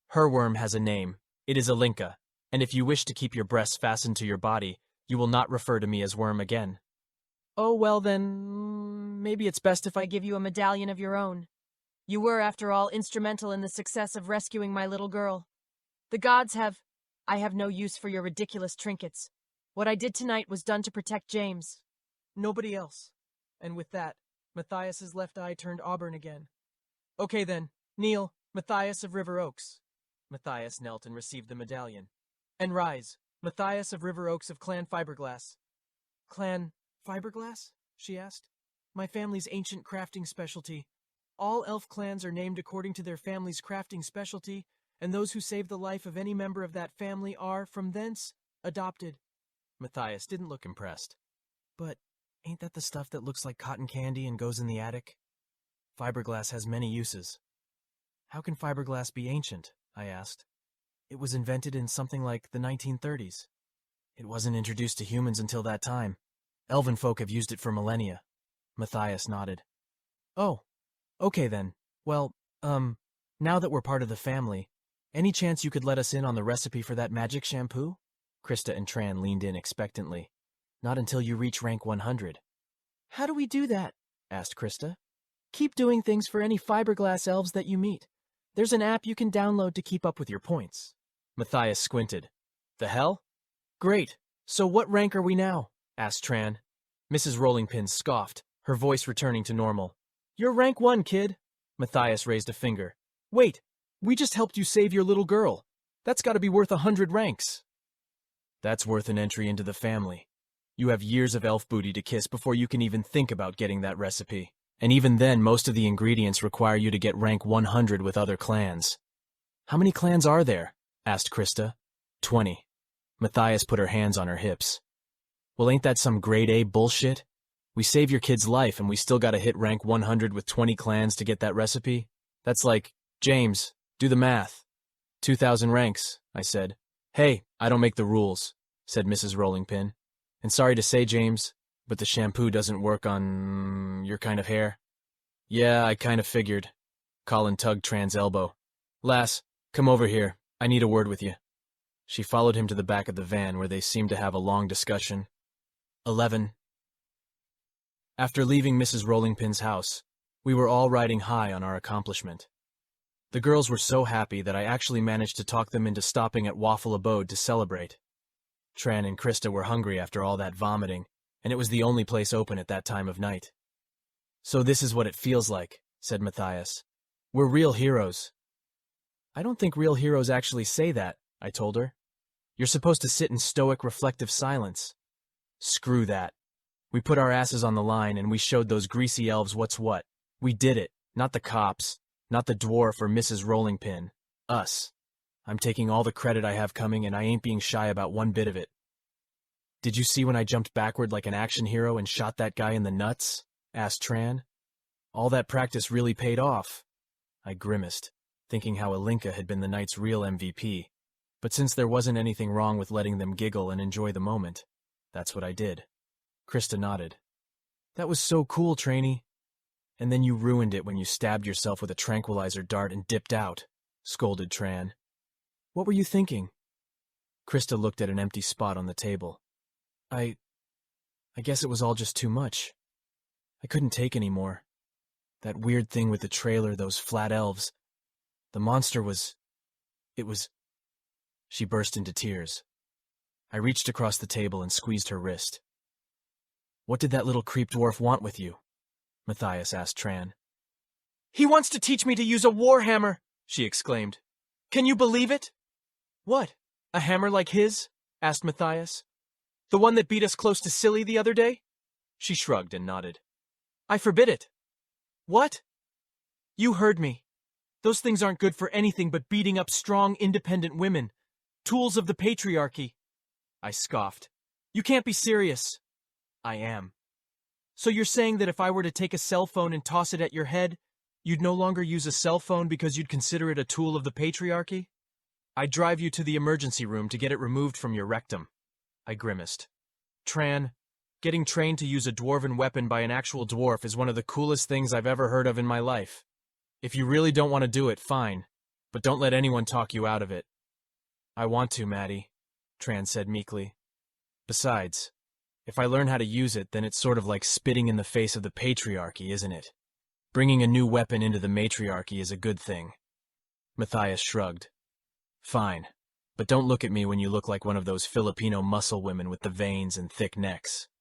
Her worm has a name. It is Alinka, and if you wish to keep your breasts fastened to your body, you will not refer to me as worm again. Oh, well then, maybe it's best if I give you a medallion of your own. You were, after all, instrumental in the success of rescuing my little girl. The gods have... I have no use for your ridiculous trinkets. What I did tonight was done to protect James. Nobody else. And with that, Matthias's left eye turned auburn again. Okay then, kneel, Matthias of River Oaks. Matthias knelt and received the medallion. And rise, Matthias of River Oaks of Clan Fiberglass. Clan Fiberglass? She asked. My family's ancient crafting specialty. All elf clans are named according to their family's crafting specialty, and those who save the life of any member of that family are, from thence, adopted. Matthias didn't look impressed. But ain't that the stuff that looks like cotton candy and goes in the attic? Fiberglass has many uses. How can fiberglass be ancient? I asked. It was invented in something like the 1930s. It wasn't introduced to humans until that time. Elven folk have used it for millennia. Matthias nodded. Oh, okay then. Well, now that we're part of the family, any chance you could let us in on the recipe for that magic shampoo? Krista and Tran leaned in expectantly. Not until you reach rank 100. How do we do that? Asked Krista. Keep doing things for any fiberglass elves that you meet. There's an app you can download to keep up with your points. Matthias squinted. The hell? Great. So what rank are we now? Asked Tran. Mrs. Rollingpin scoffed, her voice returning to normal. You're rank 1, kid. Matthias raised a finger. Wait, we just helped you save your little girl. That's got to be worth 100 ranks. That's worth an entry into the family. You have years of elf booty to kiss before you can even think about getting that recipe. And even then, most of the ingredients require you to get rank 100 with other clans. How many clans are there? Asked Krista. 20. Matthias put her hands on her hips. Well, ain't that some grade A bullshit? We save your kid's life and we still gotta hit rank 100 with 20 clans to get that recipe? That's like, James, do the math. 2,000 ranks, I said. Hey, I don't make the rules, said Mrs. Rollingpin. And sorry to say, James, but the shampoo doesn't work on your kind of hair. Yeah, I kind of figured. Colin tugged Tran's elbow. Lass, come over here. I need a word with you. She followed him to the back of the van where they seemed to have a long discussion. 11. After leaving Mrs. Rollingpin's house, we were all riding high on our accomplishment. The girls were so happy that I actually managed to talk them into stopping at Waffle Abode to celebrate. Tran and Krista were hungry after all that vomiting, and it was the only place open at that time of night. So this is what it feels like, said Matthias. We're real heroes. I don't think real heroes actually say that, I told her. You're supposed to sit in stoic, reflective silence. Screw that. We put our asses on the line and we showed those greasy elves what's what. We did it, not the cops, not the dwarf or Mrs. Rollingpin. Us. I'm taking all the credit I have coming and I ain't being shy about one bit of it. Did you see when I jumped backward like an action hero and shot that guy in the nuts? Asked Tran. All that practice really paid off. I grimaced, thinking how Alinka had been the night's real MVP. But since there wasn't anything wrong with letting them giggle and enjoy the moment, that's what I did. Krista nodded. That was so cool, Trainee. And then you ruined it when you stabbed yourself with a tranquilizer dart and dipped out, scolded Tran. What were you thinking? Krista looked at an empty spot on the table. I guess it was all just too much. I couldn't take any more. That weird thing with the trailer, those flat elves. The monster was... She burst into tears. I reached across the table and squeezed her wrist. What did that little creep dwarf want with you? Matthias asked Tran. He wants to teach me to use a warhammer, she exclaimed. Can you believe it? What? A hammer like his? Asked Matthias. The one that beat us close to Silly the other day? She shrugged and nodded. I forbid it. What? You heard me. Those things aren't good for anything but beating up strong, independent women. Tools of the patriarchy. I scoffed. You can't be serious. I am. So you're saying that if I were to take a cell phone and toss it at your head, you'd no longer use a cell phone because you'd consider it a tool of the patriarchy? I'd drive you to the emergency room to get it removed from your rectum. I grimaced. Tran, getting trained to use a dwarven weapon by an actual dwarf is one of the coolest things I've ever heard of in my life. If you really don't want to do it, fine, but don't let anyone talk you out of it. I want to, Maddie, Tran said meekly. Besides, if I learn how to use it, then it's sort of like spitting in the face of the patriarchy, isn't it? Bringing a new weapon into the matriarchy is a good thing. Matthias shrugged. Fine, but don't look at me when you look like one of those Filipino muscle women with the veins and thick necks.